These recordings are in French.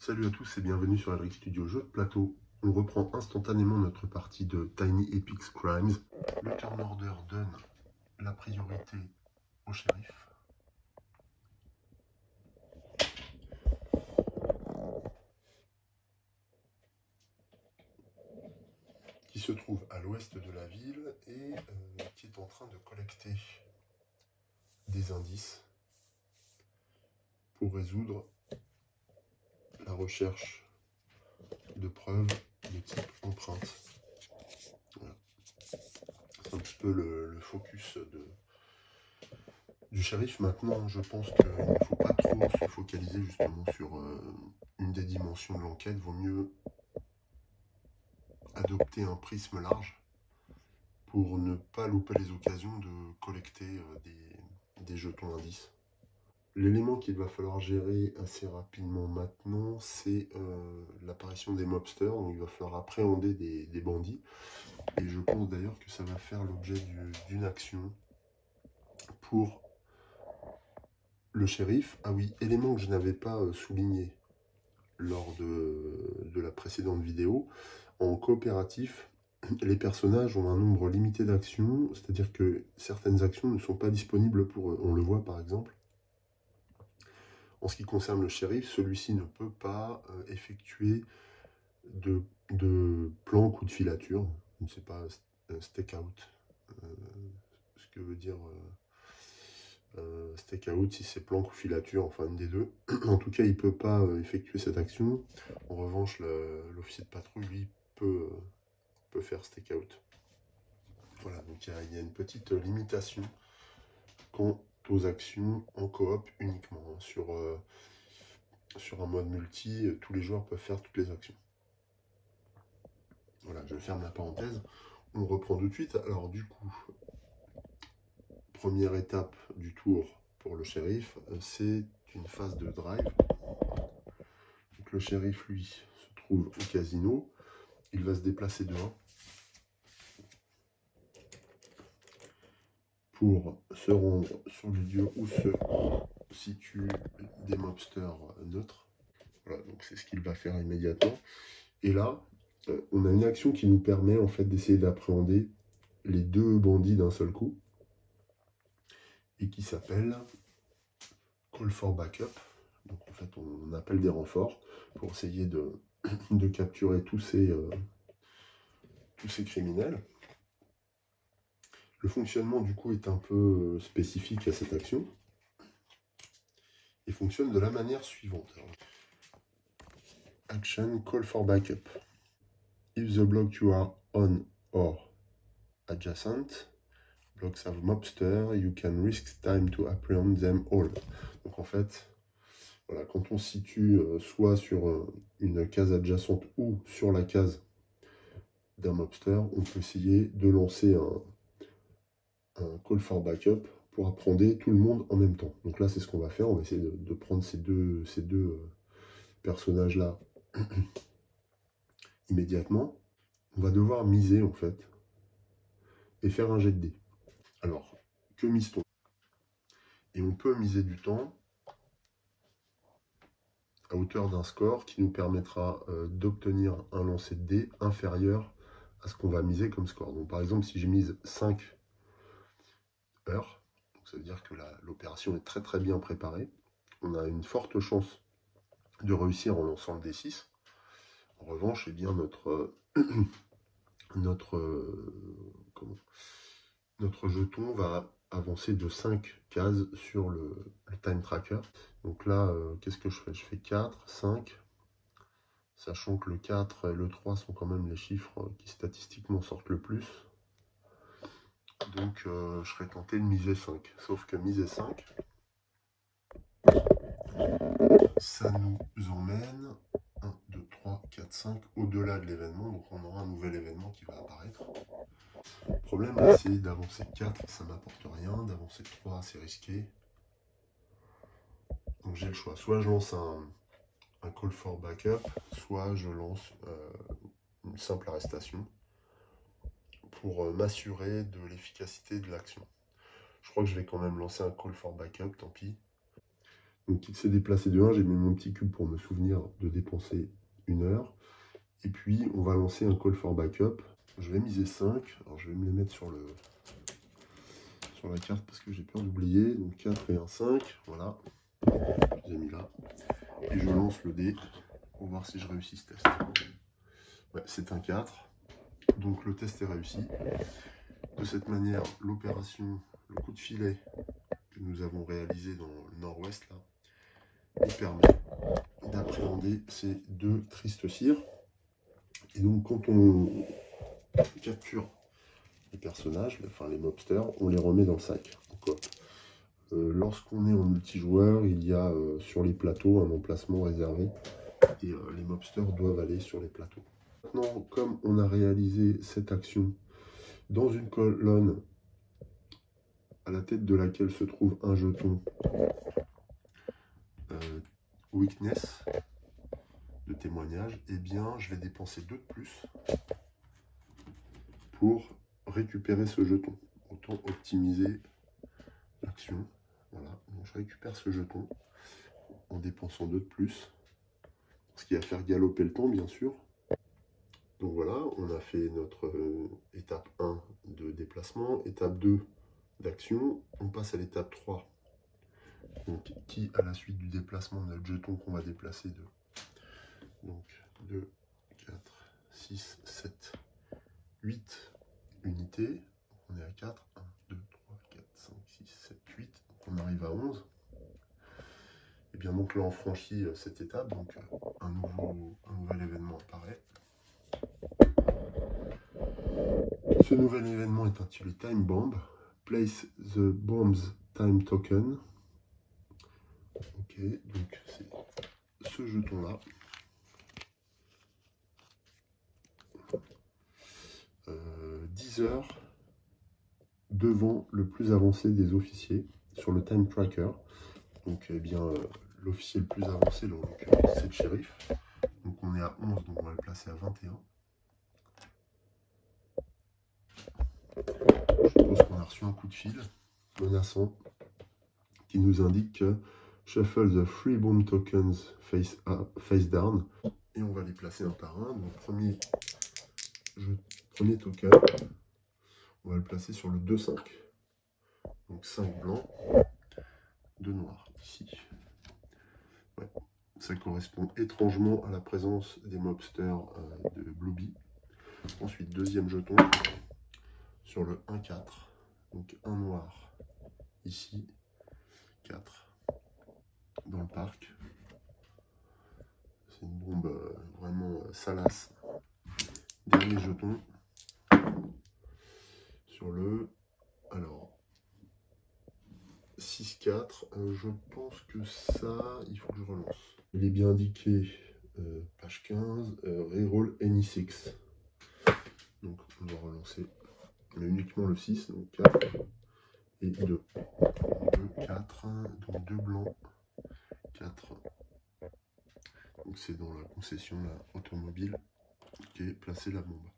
Salut à tous et bienvenue sur Elric Studio Jeux de plateau. On reprend instantanément notre partie de Tiny Epic Crimes. Le turn order donne la priorité au shérif. Qui se trouve à l'ouest de la ville et qui est en train de collecter des indices pour résoudre la recherche de preuves de type empreinte. Voilà. C'est un petit peu le focus du shérif. Maintenant, je pense qu'il ne faut pas trop se focaliser justement sur une des dimensions de l'enquête. Vaut mieux adopter un prisme large pour ne pas louper les occasions de collecter des jetons indices. L'élément qu'il va falloir gérer assez rapidement maintenant, c'est l'apparition des mobsters. Donc il va falloir appréhender des bandits. Et je pense d'ailleurs que ça va faire l'objet d'une action pour le shérif. Ah oui, élément que je n'avais pas souligné lors de la précédente vidéo. En coopératif, les personnages ont un nombre limité d'actions, c'est-à-dire que certaines actions ne sont pas disponibles pour eux. On le voit par exemple. En ce qui concerne le shérif, celui-ci ne peut pas effectuer de planque ou de filature. Je ne sais pas, stake-out, ce que veut dire stake-out, si c'est planque ou filature, enfin une des deux. En tout cas, il ne peut pas effectuer cette action. En revanche, l'officier de patrouille, lui, peut faire stake-out. Voilà, donc il y a une petite limitation quant aux actions en coop uniquement. Sur un mode multi, tous les joueurs peuvent faire toutes les actions. Voilà, je ferme la parenthèse. On reprend tout de suite. Alors du coup, première étape du tour pour le shérif, c'est une phase de drive. Donc le shérif, lui, se trouve au casino. Il va se déplacer de 1 pour se rendre sur le lieu où se situent des mobsters neutres. Voilà, donc c'est ce qu'il va faire immédiatement. Et là, on a une action qui nous permet en fait d'essayer d'appréhender les deux bandits d'un seul coup et qui s'appelle Call for Backup. Donc en fait, on appelle des renforts pour essayer de capturer tous ces criminels. Le fonctionnement du coup est un peu spécifique à cette action et fonctionne de la manière suivante. Alors, action Call for Backup. If the block you are on or adjacent blocks have mobster, you can risk time to apprehend them all. Donc en fait, voilà, quand on se situe soit sur une case adjacente ou sur la case d'un mobster, on peut essayer de lancer un call for backup pour apprendre tout le monde en même temps. Donc là, c'est ce qu'on va faire. On va essayer de prendre ces deux personnages-là immédiatement. On va devoir miser en fait et faire un jet de dés. Alors, que mise-t-on? Et on peut miser du temps à hauteur d'un score qui nous permettra d'obtenir un lancer de dés inférieur à ce qu'on va miser comme score. Donc par exemple, si je mise 5 heures, donc ça veut dire que l'opération est très très bien préparée, on a une forte chance de réussir en lançant le D6. En revanche, eh bien, notre jeton va avancer de 5 cases sur le time tracker. Donc là, qu'est-ce que je fais? Je fais 4, 5, sachant que le 4 et le 3 sont quand même les chiffres qui statistiquement sortent le plus. Donc je serais tenté de miser 5. Sauf que miser 5, ça nous emmène 1, 2, 3, 4, 5 au-delà de l'événement. Donc on aura un nouvel événement qui va apparaître. Le problème là, c'est d'avancer 4, ça m'apporte rien. D'avancer 3, c'est risqué. Donc j'ai le choix. Soit je lance un call for backup, soit je lance une simple arrestation pour m'assurer de l'efficacité de l'action. Je crois que je vais quand même lancer un call for backup, tant pis. Donc il s'est déplacé de 1, j'ai mis mon petit cube pour me souvenir de dépenser 1 heure. Et puis on va lancer un call for backup. Je vais miser 5. Alors je vais me les mettre sur la carte parce que j'ai peur d'oublier. Donc 4 et un 5. Voilà. Je les ai mis là. Et je lance le dé pour voir si je réussis ce test. Ouais, c'est un 4. Donc le test est réussi. De cette manière, l'opération, le coup de filet que nous avons réalisé dans le nord-ouest là, nous permet d'appréhender ces 2 tristes cires. Et donc quand on capture les personnages, enfin les mobsters, on les remet dans le sac. Lorsqu'on est en multijoueur, il y a sur les plateaux un emplacement réservé et les mobsters doivent aller sur les plateaux. Maintenant, comme on a réalisé cette action dans une colonne à la tête de laquelle se trouve un jeton weakness de témoignage, eh bien je vais dépenser 2 de plus pour récupérer ce jeton. Autant optimiser l'action. Voilà, donc je récupère ce jeton en dépensant 2 de plus, ce qui va faire galoper le temps bien sûr. Donc voilà, on a fait notre étape 1 de déplacement, étape 2 d'action. On passe à l'étape 3, donc, qui à la suite du déplacement de notre jeton qu'on va déplacer de donc 2, 4, 6, 7, 8 unités. On est à 4, 1, 2, 3, 4, 5, 6, 7, 8. Donc on arrive à 11. Et bien donc là on franchit cette étape, donc un nouvel événement apparaît. Ce nouvel événement est intitulé Time Bomb. Place the bomb's time token. Ok, donc c'est ce jeton là. 10 heures devant le plus avancé des officiers sur le time tracker. Donc eh bien l'officier le plus avancé, en l'occurrence c'est le shérif. Donc on est à 11, donc on va le placer à 21. Je suppose qu'on a reçu un coup de fil menaçant qui nous indique que shuffle the 3 bomb tokens face down. Et on va les placer un par un. Donc premier token, on va le placer sur le 2-5. Donc 5 blancs, 2 noirs ici. Ouais. Ça correspond étrangement à la présence des mobsters de Blueby. Ensuite, deuxième jeton sur le 1-4. Donc un noir ici, 4 dans le parc. C'est une bombe vraiment salace. Dernier jeton sur le 6-4. Je pense que ça, il faut que je relance. Il est bien indiqué, page 15, reroll any 6. Donc on va relancer, mais uniquement le 6, donc 4 et 2. 2, 4, donc 2 blancs, 4. Donc c'est dans la concession là, automobile qui est placée la bombe.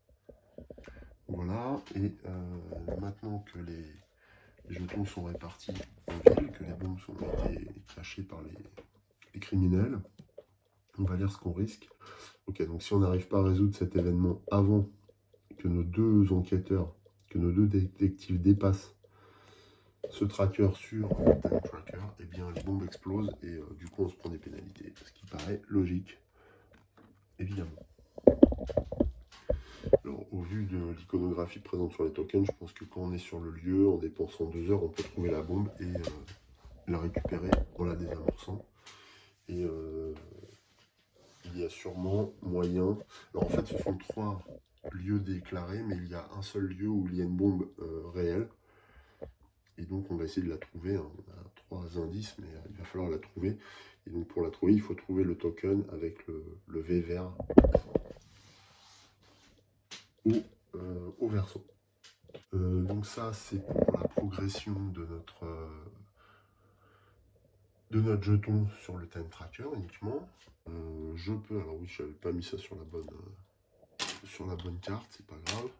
Voilà, et maintenant que les jetons sont répartis en ville, que les bombes ont été cachées par les criminels, on va lire ce qu'on risque. Ok, donc si on n'arrive pas à résoudre cet événement avant que nos 2 enquêteurs, que nos 2 détectives dépassent ce tracker sur le time tracker, et eh bien les bombes explosent et du coup on se prend des pénalités, ce qui paraît logique, évidemment. Alors, au vu de l'iconographie présente sur les tokens, je pense que quand on est sur le lieu, en dépensant 2 heures, on peut trouver la bombe et la récupérer en la désamorçant. Et il y a sûrement moyen... Alors en fait, ce sont 3 lieux déclarés, mais il y a un seul lieu où il y a une bombe réelle. Et donc, on va essayer de la trouver. Hein. On a 3 indices, mais il va falloir la trouver. Et donc, pour la trouver, il faut trouver le token avec le V vert au verso. Donc ça, c'est pour la progression de notre jeton sur le time tracker uniquement. Je peux, alors oui, je n'avais pas mis ça sur la bonne carte, c'est pas grave.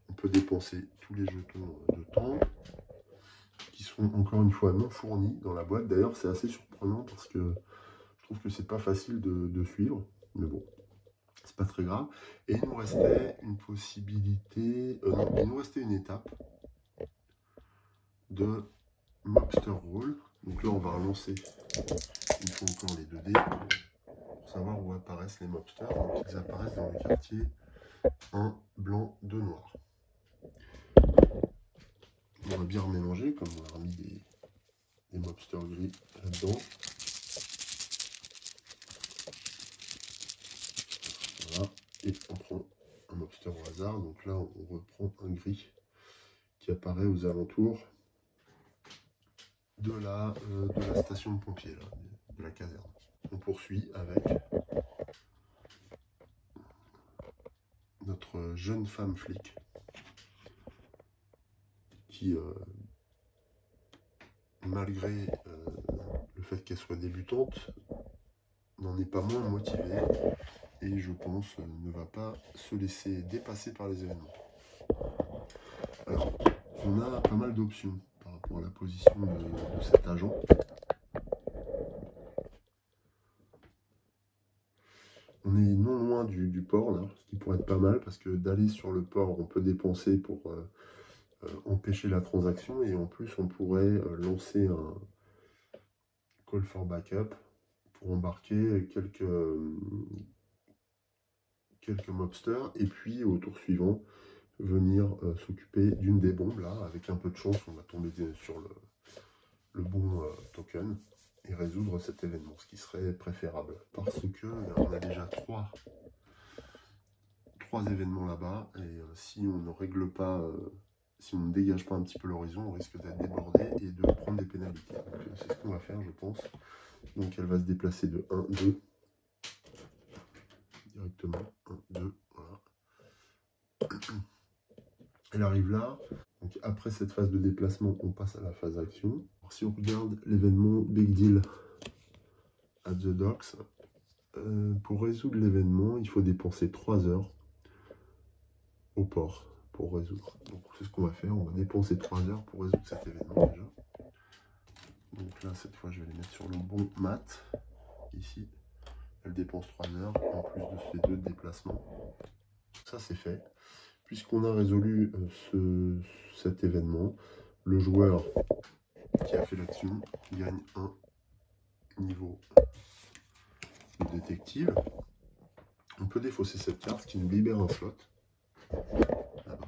On peut dépenser tous les jetons de temps. qui sont encore une fois non fournis dans la boîte. D'ailleurs, c'est assez surprenant parce que je trouve que c'est pas facile de suivre, mais bon, c'est pas très grave. Et il nous restait une possibilité, non, il nous restait une étape de Mobster Roll. Donc là, on va relancer une fois encore les 2 dés pour savoir où apparaissent les mobsters. Donc ils apparaissent dans le quartier 1 blanc, 2 noir. On va bien remélanger, comme on a remis des mobsters gris là-dedans. Voilà. Et on prend un mobster au hasard. Donc là, on reprend un gris qui apparaît aux alentours de la station de pompiers, là, de la caserne. On poursuit avec notre jeune femme flic qui, malgré le fait qu'elle soit débutante, n'en est pas moins motivée et je pense ne va pas se laisser dépasser par les événements. Alors, on a pas mal d'options par rapport à la position de cet agent. On est non loin du port, là, ce qui pourrait être pas mal, parce que d'aller sur le port, on peut dépenser pour empêcher la transaction, et en plus, on pourrait lancer un call for backup pour embarquer quelques mobsters, et puis au tour suivant, venir s'occuper d'une des bombes, là, avec un peu de chance, on va tomber sur le bon token, et résoudre cet événement, ce qui serait préférable. Parce que là, on a déjà trois événements là-bas, et si on ne règle pas, si on ne dégage pas un petit peu l'horizon, on risque d'être débordé et de prendre des pénalités. Donc c'est ce qu'on va faire, je pense. Donc elle va se déplacer de 1, 2, directement, 1, 2, voilà. Elle arrive là. Donc après cette phase de déplacement, on passe à la phase action. Alors, si on regarde l'événement Big Deal at the Docks, pour résoudre l'événement, il faut dépenser 3 heures au port pour résoudre. Donc c'est ce qu'on va faire, on va dépenser 3 heures pour résoudre cet événement déjà. Donc là, cette fois, je vais les mettre sur le bon mat. Ici, elle dépense 3 heures en plus de ces 2 déplacements. Ça, c'est fait. Puisqu'on a résolu cet événement, le joueur qui a fait l'action gagne un niveau de détective. On peut défausser cette carte, ce qui nous libère un slot. Voilà.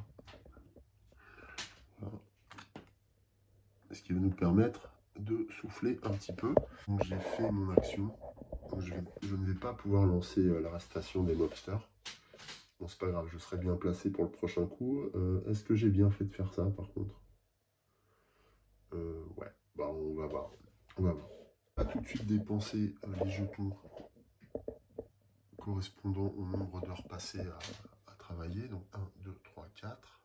Ce qui va nous permettre de souffler un petit peu. Donc j'ai fait mon action. Donc, je ne vais pas pouvoir lancer l'arrestation des mobsters. Bon, c'est pas grave, je serai bien placé pour le prochain coup. Est-ce que j'ai bien fait de faire ça, par contre? Ouais, bah on va voir. On va voir. On va tout de suite dépenser les jetons correspondant au nombre d'heures passées à travailler. Donc 1, 2, 3, 4.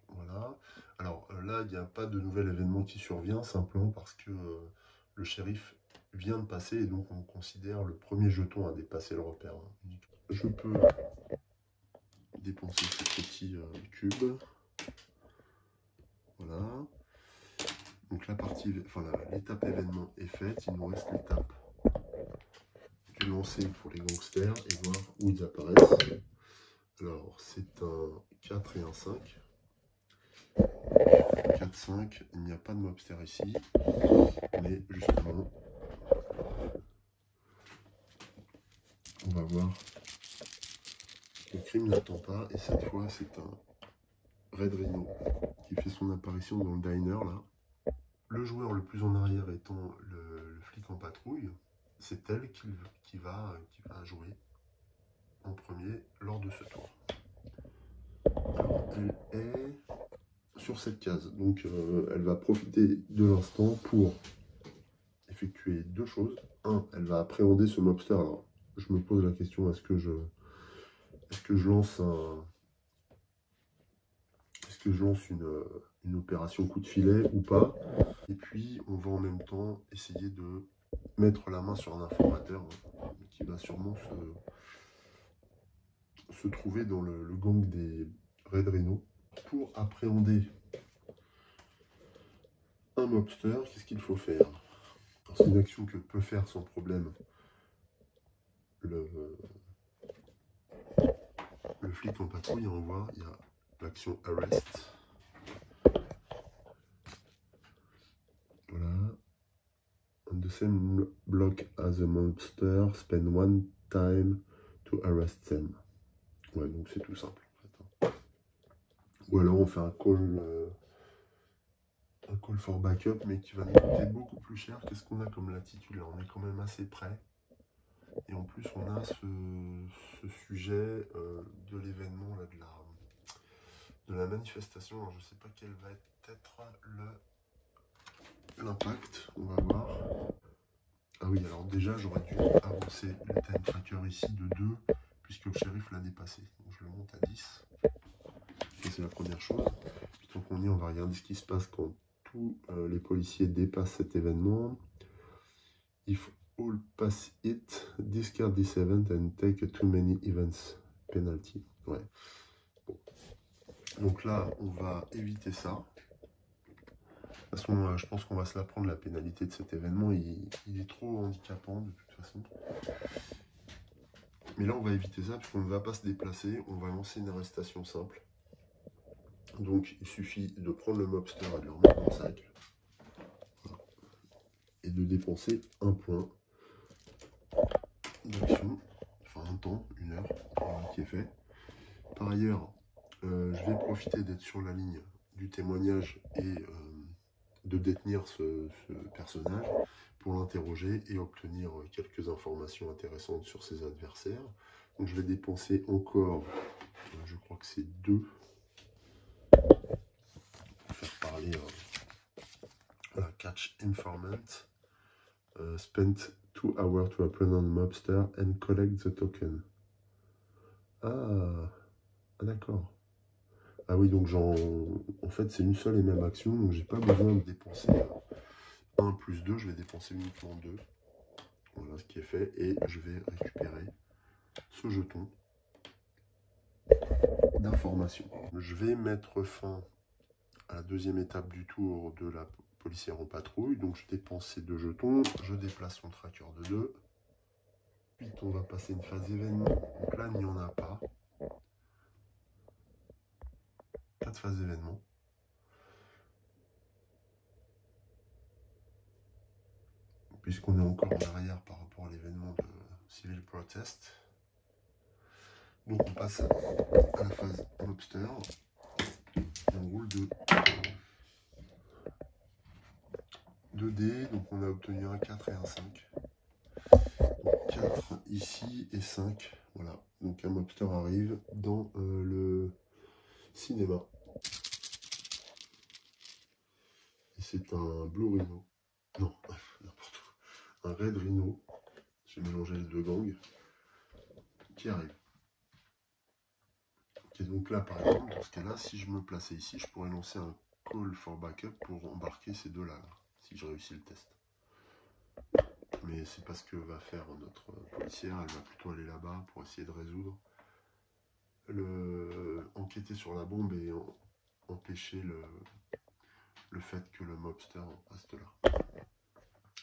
Voilà. Alors là, il n'y a pas de nouvel événement qui survient, simplement parce que le shérif vient de passer et donc on considère le premier jeton à dépasser le repère. Je peux dépenser ce petit cube. Voilà. Donc la partie, enfin l'étape événement est faite. Il nous reste l'étape du lancer pour les gangsters et voir où ils apparaissent. Alors c'est un 4 et un 5. 4, 5, il n'y a pas de mobster ici, mais justement, on va voir que le crime n'attend pas, et cette fois c'est un Red Rhino qui fait son apparition dans le diner là. Le joueur le plus en arrière étant le flic en patrouille, c'est elle qui va jouer en premier lors de ce tour. Alors, elle est sur cette case, donc elle va profiter de l'instant pour effectuer 2 choses. 1, elle va appréhender ce mobster. Alors, je me pose la question, est-ce que je lance une opération coup de filet ou pas? Et puis, on va en même temps essayer de mettre la main sur un informateur qui va sûrement se trouver dans le gang des Red Rhino. Pour appréhender un mobster, qu'est-ce qu'il faut faire? C'est une action que peut faire sans problème le flic en patrouille. On voit, il y a l'action arrest. Voilà. On the same block as a mobster, spend one time to arrest them. Ouais, donc c'est tout simple. En fait. Ou alors on fait un call for backup, mais qui va nous coûter beaucoup plus cher. Qu'est-ce qu'on a comme latitude là? On est quand même assez près. Et en plus, on a ce sujet de l'événement, là, de la manifestation. Alors, je ne sais pas quel va être l'impact. On va voir. Ah oui, alors déjà, j'aurais dû avancer le time tracker ici de 2, puisque le shérif l'a dépassé. Donc, je le monte à 10. Ça, c'est la première chose. Puis, tant qu'on y est, on va regarder ce qui se passe quand tous les policiers dépassent cet événement. If all pass it, discard this event and take too many events penalty. Ouais. Bon. Donc là, on va éviter ça. De toute façon, je pense qu'on va se la prendre, la pénalité de cet événement. Il est trop handicapant de toute façon. Mais là, on va éviter ça puisqu'on ne va pas se déplacer. On va lancer une arrestation simple. Donc, il suffit de prendre le mobster et de le remettre dans le sac. Voilà. Et de dépenser un point d'action, enfin un temps, 1 heure qui est fait. Par ailleurs, je vais profiter d'être sur la ligne du témoignage et de détenir ce personnage pour l'interroger et obtenir quelques informations intéressantes sur ses adversaires. Donc je vais dépenser encore, je crois que c'est 2 pour faire parler voilà, catch informant, spent 2 hours to apprehend mobster and collect the token. Ah, d'accord. Ah oui, donc en fait c'est une seule et même action, donc j'ai pas besoin de dépenser 1 plus 2, je vais dépenser uniquement 2. Voilà ce qui est fait, et je vais récupérer ce jeton d'information. Je vais mettre fin à la deuxième étape du tour de la policière en patrouille, donc je dépense ces 2 jetons, je déplace son tracker de 2. Ensuite on va passer une phase événement, donc là il n'y en a pas. Pas de phase événement. Puisqu'on est encore en arrière par rapport à l'événement de Civil Protest. Donc on passe à la phase mobster. Et on roule de 2 dés. Donc on a obtenu un 4 et un 5. Donc 4 ici et 5. Voilà. Donc un mobster arrive dans le cinéma. Et c'est un Blue Rhino. Non, n'importe où. Un Red Rhino. J'ai mélangé les 2 gangs. Qui arrive. Et donc là, par exemple, dans ce cas-là, si je me plaçais ici, je pourrais lancer un call for backup pour embarquer ces 2-là, là, si je réussis le test. Mais c'est pas ce que va faire notre policière, elle va plutôt aller là-bas pour essayer de résoudre, enquêter sur la bombe et empêcher le fait que le mobster reste là.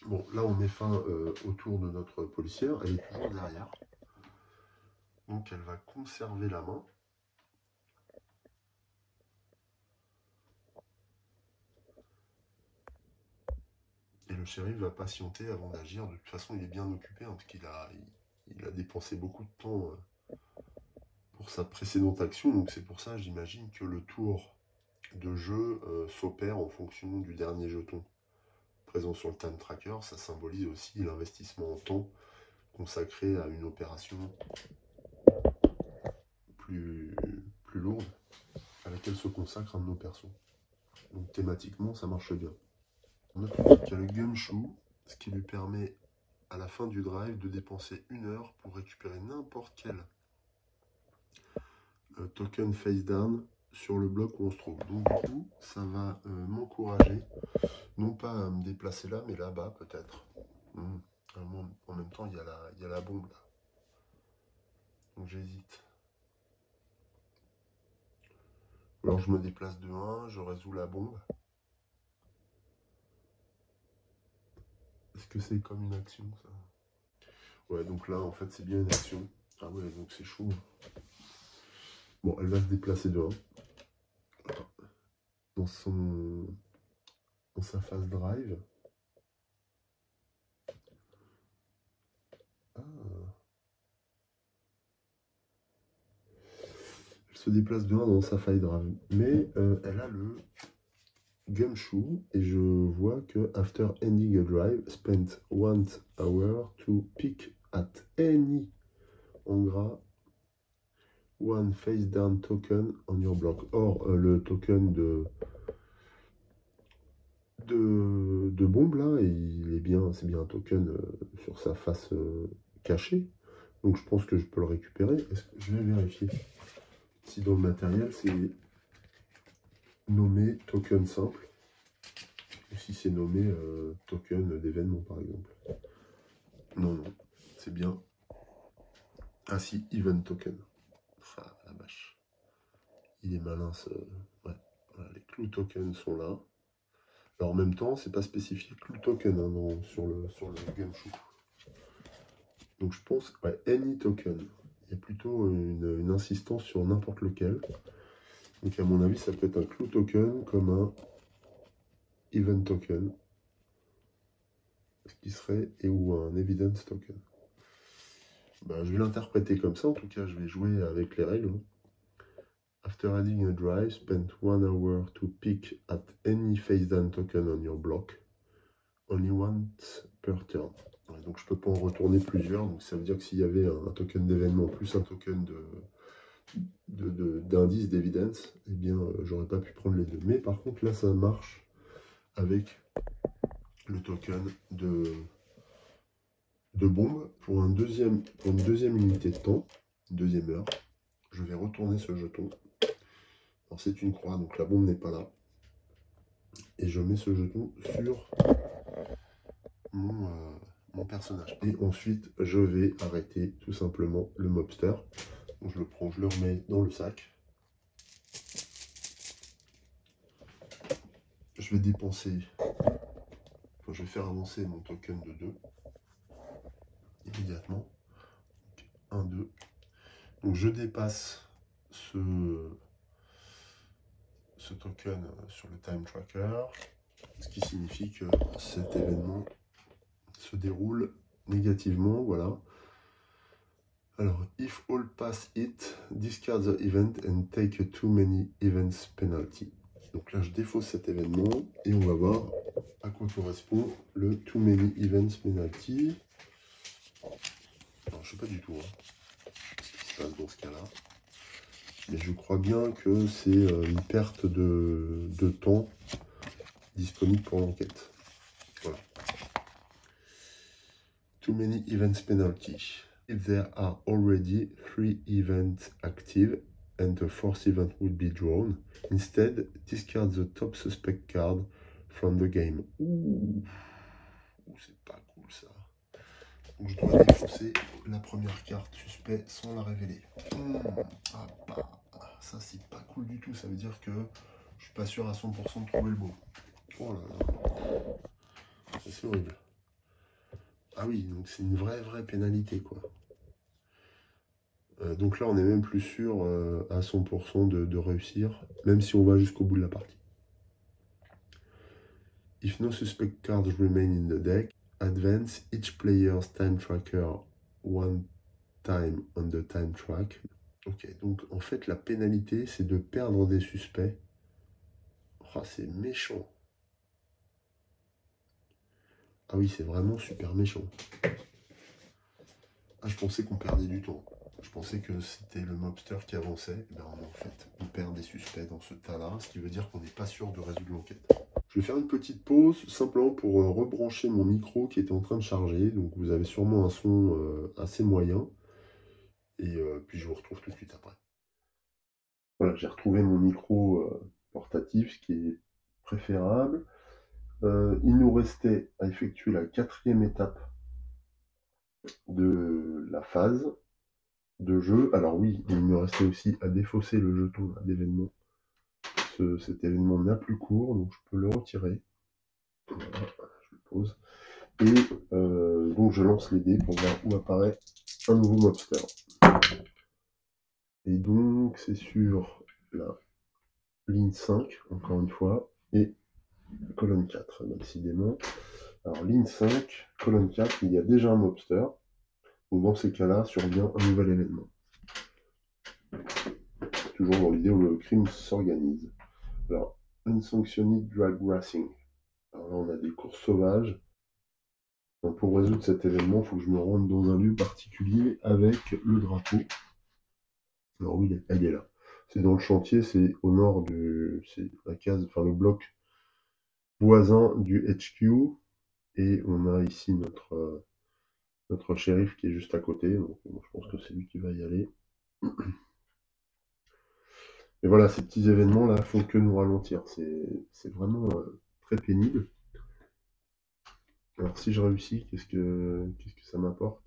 Bon, là on met fin au tour de notre policière, elle est toujours derrière. Donc elle va conserver la main. Et le shérif va patienter avant d'agir. De toute façon, il est bien occupé, hein, parce qu'il a dépensé beaucoup de temps pour sa précédente action. Donc c'est pour ça, j'imagine, que le tour de jeu s'opère en fonction du dernier jeton présent sur le time tracker. Ça symbolise aussi l'investissement en temps consacré à une opération plus lourde à laquelle se consacre un de nos persos. Donc thématiquement, ça marche bien. On note qu'il y a le gumshoe, ce qui lui permet à la fin du drive de dépenser 1 heure pour récupérer n'importe quel token face down sur le bloc où on se trouve. Donc du coup, ça va m'encourager, non pas à me déplacer là, mais là-bas peut-être. En même temps, il y a la bombe là. Donc j'hésite. Alors je me déplace de 1, je résous la bombe. Est-ce que c'est comme une action, ça? Ouais, donc là, en fait, c'est bien une action. Ah ouais, donc c'est chaud. Bon, elle va se déplacer de 1. Dans sa phase drive. Ah. Elle se déplace de 1 dans sa phase drive. Mais elle a le Gumshoe et je vois que after ending a drive, spent 1 hour to pick at any en gras one face down token on your block. Or, le token de bombe là, il est bien, c'est bien un token sur sa face cachée. Donc je pense que je peux le récupérer. Je vais vérifier si dans le matériel c'est nommé token simple ou si c'est nommé token d'événement par exemple. Non, non, c'est bien. Ah si, event token. Ah la vache. Il est malin ce. Ouais, voilà, les clue tokens sont là. Alors en même temps, c'est pas spécifié clue token hein, sur le Gumshoe. Donc je pense, ouais, any token. Il y a plutôt une insistance sur n'importe lequel. Donc à mon avis, ça peut être un clue token comme un event token. Ce qui serait, ou un evidence token. Ben, je vais l'interpréter comme ça, en tout cas je vais jouer avec les règles. After adding a drive, spend 1 hour to pick at any face down token on your block. Only once per turn. Ouais, donc je peux pas en retourner plusieurs, donc ça veut dire que s'il y avait un token d'événement plus un token d'indice, d'évidence, eh bien j'aurais pas pu prendre les deux. Mais par contre là ça marche avec le token de bombe pour une deuxième unité de temps, une deuxième heure. Je vais retourner ce jeton. Alors c'est une croix, donc la bombe n'est pas là. Et je mets ce jeton sur mon personnage. Et ensuite, je vais arrêter tout simplement le mobster. Donc je le prends, je le remets dans le sac. Je vais dépenser, enfin, je vais faire avancer mon token de 2 immédiatement. 1, 2. Donc je dépasse ce token sur le time tracker, ce qui signifie que cet événement se déroule négativement, voilà. Alors, if all pass it, discard the event and take a too many events penalty. Donc là, je défausse cet événement et on va voir à quoi correspond le too many events penalty. Alors, je sais pas du tout ce qui se passe dans ce cas-là. Mais je crois bien que c'est une perte de temps disponible pour l'enquête. Voilà. Too many events penalty. If there are already 3 events active and the 4th event would be drawn, instead discard the top suspect card from the game. Ouh, c'est pas cool ça. Donc je dois défausser la première carte suspect sans la révéler. Ah bah, ça c'est pas cool du tout, ça veut dire que je suis pas sûr à 100% de trouver le bon. Oh là là, c'est horrible. Ah oui, donc c'est une vraie pénalité quoi. Donc là on est même plus sûr à 100% de réussir, même si on va jusqu'au bout de la partie. If no suspect cards remain in the deck, advance each player's time tracker 1 time on the time track. Ok, donc en fait la pénalité c'est de perdre des suspects. Oh, c'est méchant. Ah oui, c'est vraiment super méchant. Ah, je pensais qu'on perdait du temps. Je pensais que c'était le mobster qui avançait. Ben, en fait, on perd des suspects dans ce tas-là, ce qui veut dire qu'on n'est pas sûr de résoudre l'enquête. Je vais faire une petite pause, simplement pour rebrancher mon micro qui était en train de charger. Donc vous avez sûrement un son assez moyen. Et puis je vous retrouve tout de suite après. Voilà, j'ai retrouvé mon micro portatif, ce qui est préférable. Il nous restait à effectuer la 4e étape de la phase de jeu. Alors oui, il me restait aussi à défausser le jeton d'événement. Cet événement n'a plus cours, donc je peux le retirer. Voilà, je le pose. Et donc je lance les dés pour voir où apparaît un nouveau mobster. Et donc c'est sur la ligne 5, encore une fois, et colonne 4, décidément. Alors ligne 5, colonne 4, il y a déjà un mobster. Donc dans ces cas-là, survient un nouvel événement. Toujours dans l'idée où le crime s'organise. Alors, unsanctioned drag racing. Alors là, on a des courses sauvages. Donc, pour résoudre cet événement, il faut que je me rende dans un lieu particulier avec le drapeau. Alors oui, elle est là. C'est dans le chantier, c'est au nord du... C'est la case, enfin le bloc voisin du HQ. Et on a ici notre shérif qui est juste à côté. Donc je pense que c'est lui qui va y aller. Et voilà, ces petits événements-là font que nous ralentir. C'est vraiment très pénible. Alors si je réussis, qu'est-ce que ça m'apporte?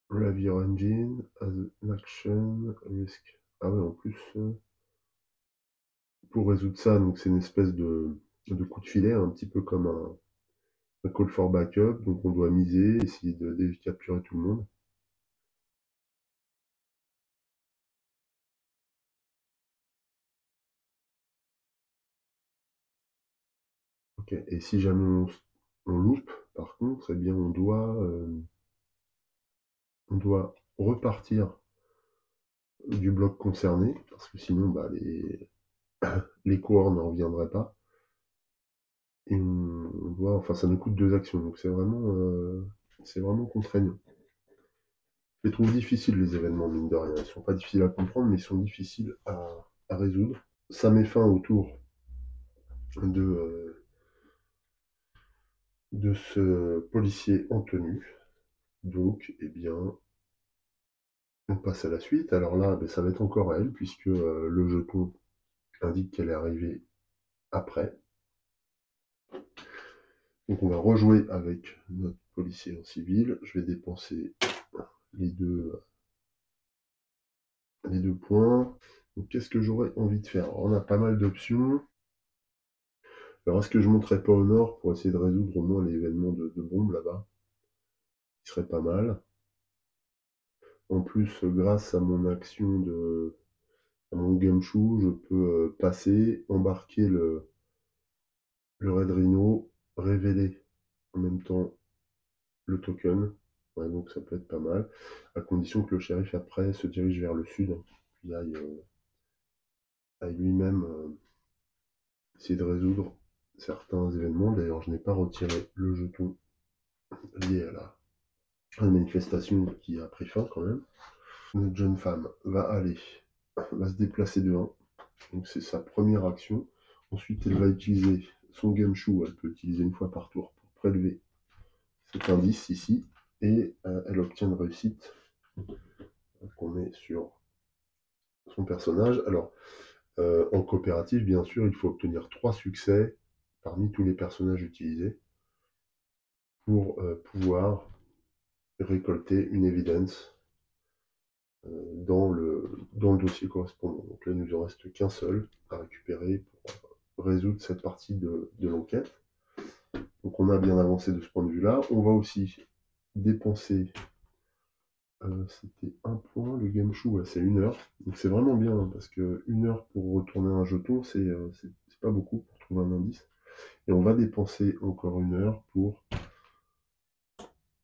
Rev your engine as an action risk. Ah ouais, en plus, pour résoudre ça, donc c'est une espèce de coup de filet, un petit peu comme un call for backup. Donc on doit miser, essayer de capturer tout le monde. Ok, et si jamais on loupe, par contre, eh bien on doit repartir du bloc concerné, parce que sinon bah, les coureurs ne reviendraient pas. Et on doit, enfin ça nous coûte 2 actions, donc c'est vraiment contraignant. Je les trouve difficiles les événements, mine de rien. Ils sont pas difficiles à comprendre, mais ils sont difficiles à résoudre. Ça met fin au tour de, de ce policier en tenue. Donc, eh bien, on passe à la suite. Alors là, ben, ça va être encore elle, puisque le jeton indique qu'elle est arrivée après. Donc on va rejouer avec notre policier en civil. Je vais dépenser les deux points. Donc qu'est-ce que j'aurais envie de faire? Alors, on a pas mal d'options. Alors est-ce que je monterai pas au nord pour essayer de résoudre au moins l'événement de bombe là-bas? Qui serait pas mal. En plus, grâce à mon action à mon gumshoe, je peux passer, embarquer le Red Rhino, révéler en même temps le token. Ouais, donc ça peut être pas mal. À condition que le shérif après se dirige vers le sud, puis aille lui-même essayer de résoudre certains événements. D'ailleurs, je n'ai pas retiré le jeton lié à la manifestation qui a pris fin quand même. Notre jeune femme va se déplacer de 1. Donc c'est sa première action. Ensuite, elle va utiliser son gumshoe. Elle peut utiliser une fois par tour pour prélever cet indice ici. Et elle obtient une réussite qu'on met sur son personnage. Alors, en coopérative, bien sûr, il faut obtenir 3 succès parmi tous les personnages utilisés pour pouvoir récolter une évidence dans le dossier correspondant. Donc là, il ne nous en reste qu'un seul à récupérer pour résoudre cette partie de l'enquête. Donc on a bien avancé de ce point de vue-là. On va aussi dépenser, c'était 1 point, le gumshoe, ouais, c'est 1 heure. Donc c'est vraiment bien, hein, parce que 1 heure pour retourner un jeton, c'est pas beaucoup pour trouver un indice. Et on va dépenser encore 1 heure pour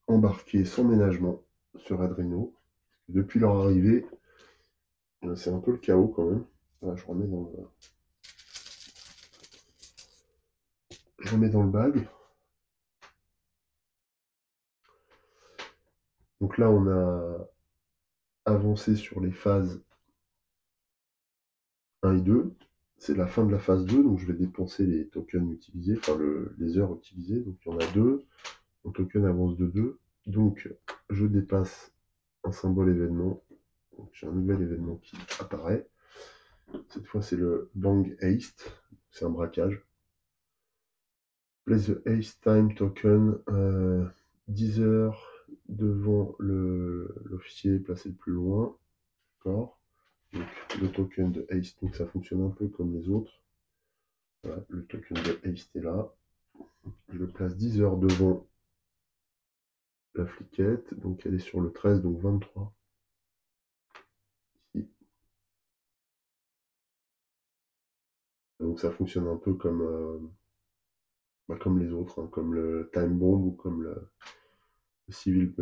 embarquer sans ménagement ce Red Rhino. Depuis leur arrivée, c'est un peu le chaos quand même. Là, je remets dans le bag. Donc là, on a avancé sur les phases 1 et 2. C'est la fin de la phase 2, donc je vais dépenser les tokens utilisés, enfin les heures utilisées. Donc il y en a 2. Mon token avance de 2. Donc je dépasse un symbole événement. Donc j'ai un nouvel événement qui apparaît. Cette fois, c'est le Bang Haste. C'est un braquage. Place the Haste Time Token 10 heures devant l'officier placé le plus loin. D'accord. Donc, le token de Haste, donc ça fonctionne un peu comme les autres. Voilà, le token de haste est là. Je le place 10 heures devant la fliquette, donc elle est sur le 13, donc 23. Ici. Donc ça fonctionne un peu comme les autres, hein, comme le time bomb ou comme le civil,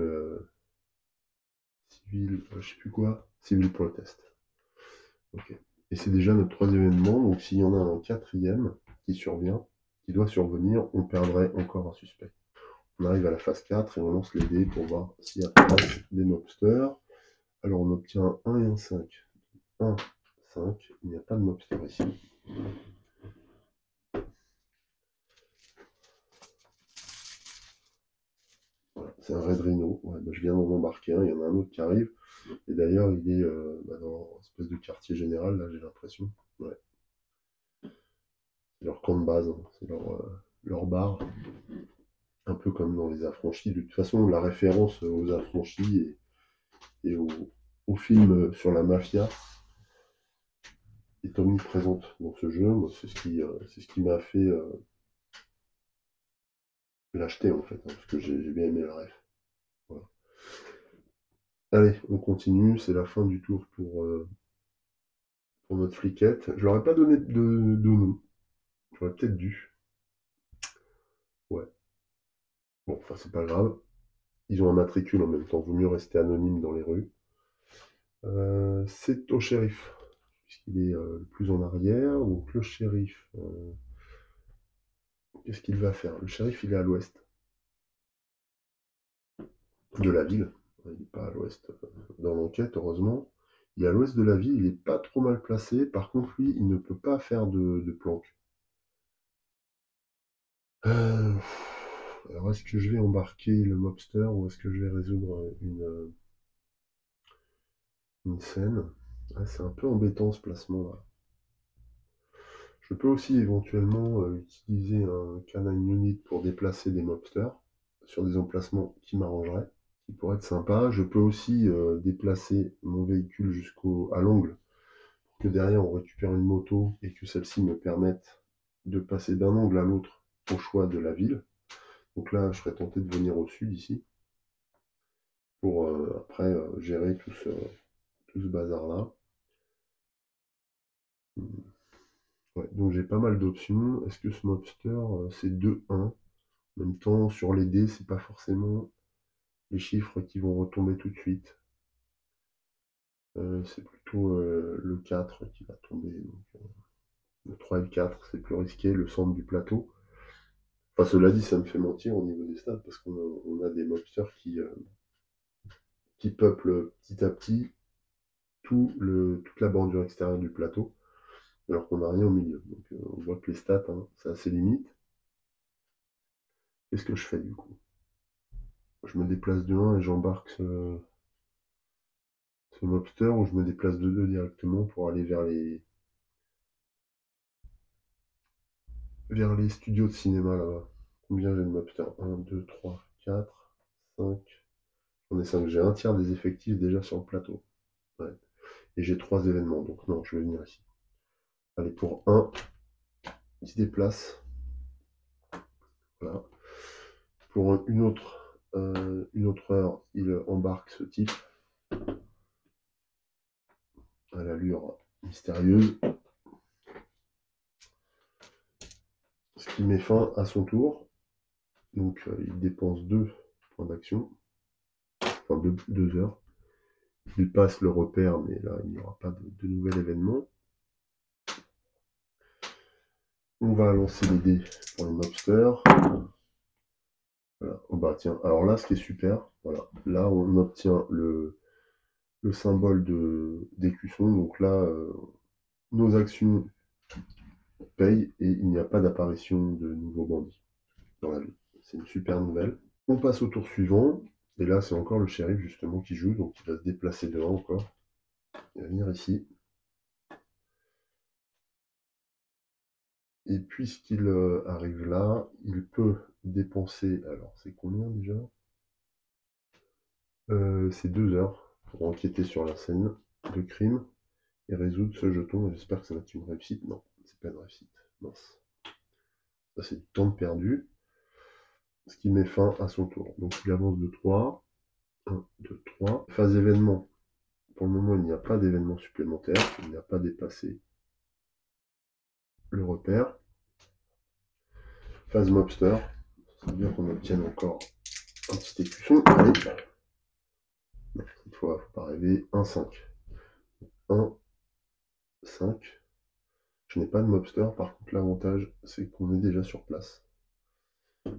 je sais plus quoi, civil protest. Ok. Et c'est déjà notre troisième événement, donc s'il y en a un quatrième qui survient, qui doit survenir, on perdrait encore un suspect. On arrive à la phase 4 et on lance les dés pour voir s'il apparaît des mobsters. Alors on obtient 1 et un 5. 1, 5, il n'y a pas de mobster ici. Voilà, c'est un Red Rhino. Ouais, bah, je viens d'en embarquer un, il y en a un autre qui arrive. Et d'ailleurs, il est dans une espèce de quartier général, là, j'ai l'impression. Ouais. C'est leur camp de base, hein. C'est leur bar. Un peu comme dans les affranchis. De toute façon, la référence aux affranchis et au film sur la mafia est omniprésente dans ce jeu. Moi, c'est ce qui m'a fait l'acheter, en fait, hein, parce que j'ai bien aimé la ref. Voilà. Allez, on continue. C'est la fin du tour pour notre fliquette. Je leur ai pas donné de nom. J'aurais peut-être dû. Ouais. Bon, enfin, c'est pas grave. Ils ont un matricule en même temps. Vaut mieux rester anonyme dans les rues. C'est au shérif, puisqu'il est le plus en arrière. Donc le shérif, qu'est-ce qu'il va faire? Le shérif, il est à l'ouest de la ville. Il n'est pas à l'ouest dans l'enquête, heureusement. Il est à l'ouest de la ville, il n'est pas trop mal placé. Par contre, lui, il ne peut pas faire de planque. Alors, est-ce que je vais embarquer le mobster ou est-ce que je vais résoudre une scène? Ah, c'est un peu embêtant ce placement-là. Je peux aussi éventuellement utiliser un canine unit pour déplacer des mobsters sur des emplacements qui m'arrangeraient, qui pourraient être sympas. Je peux aussi déplacer mon véhicule à l'angle pour que derrière on récupère une moto et que celle-ci me permette de passer d'un angle à l'autre au choix de la ville. Donc là, je serais tenté de venir au sud ici pour après gérer tout ce bazar-là. Ouais, donc j'ai pas mal d'options. Est-ce que ce mobster, c'est 2-1? En même temps, sur les dés, c'est pas forcément les chiffres qui vont retomber tout de suite. C'est plutôt le 4 qui va tomber. Donc, le 3 et le 4, c'est plus risqué, le centre du plateau. Enfin, cela dit, ça me fait mentir au niveau des stats, parce qu'on a des mobsters qui peuplent petit à petit toute la bordure extérieure du plateau, alors qu'on n'a rien au milieu. Donc on voit que les stats, hein, c'est assez limite. Qu'est-ce que je fais du coup? Je me déplace de 1 et j'embarque ce mobster, ou je me déplace de 2 directement pour aller vers les studios de cinéma là-bas. Combien j'ai de mobsters? 1, 2, 3, 4, 5. J'en ai 5. J'ai un tiers des effectifs déjà sur le plateau. Ouais. Et j'ai 3 événements, donc non, je vais venir ici. Allez, pour 1, il se déplace. Voilà. Pour une autre heure, il embarque ce type à l'allure mystérieuse. Ce qui met fin à son tour. Donc il dépense 2 points d'action. Enfin 2 heures. Il passe le repère, mais là il n'y aura pas de nouvel événement. On va lancer les dés pour les mobsters. Voilà. Oh bah tiens, alors là ce qui est super, voilà, là on obtient le symbole d'écusson. Donc là, nos actions payent et il n'y a pas d'apparition de nouveaux bandits dans la ville. C'est une super nouvelle. On passe au tour suivant. Et là, c'est encore le shérif justement qui joue. Donc il va se déplacer devant encore. Il va venir ici. Et puisqu'il arrive là, il peut dépenser. Alors, c'est combien déjà? C'est 2 heures pour enquêter sur la scène de crime et résoudre ce jeton. J'espère que ça va être une réussite. Non, c'est pas une réussite. Mince. Ça, c'est du temps perdu. Ce qui met fin à son tour. Donc il avance de 3. 1, 2, 3. Phase événement. Pour le moment, il n'y a pas d'événement supplémentaire. Il n'a pas dépassé le repère. Phase mobster. Ça veut dire qu'on obtienne encore un petit écusson. Allez. Non, cette fois, il ne faut pas rêver. 1, 5. 1, 5. Je n'ai pas de mobster. Par contre, l'avantage, c'est qu'on est déjà sur place.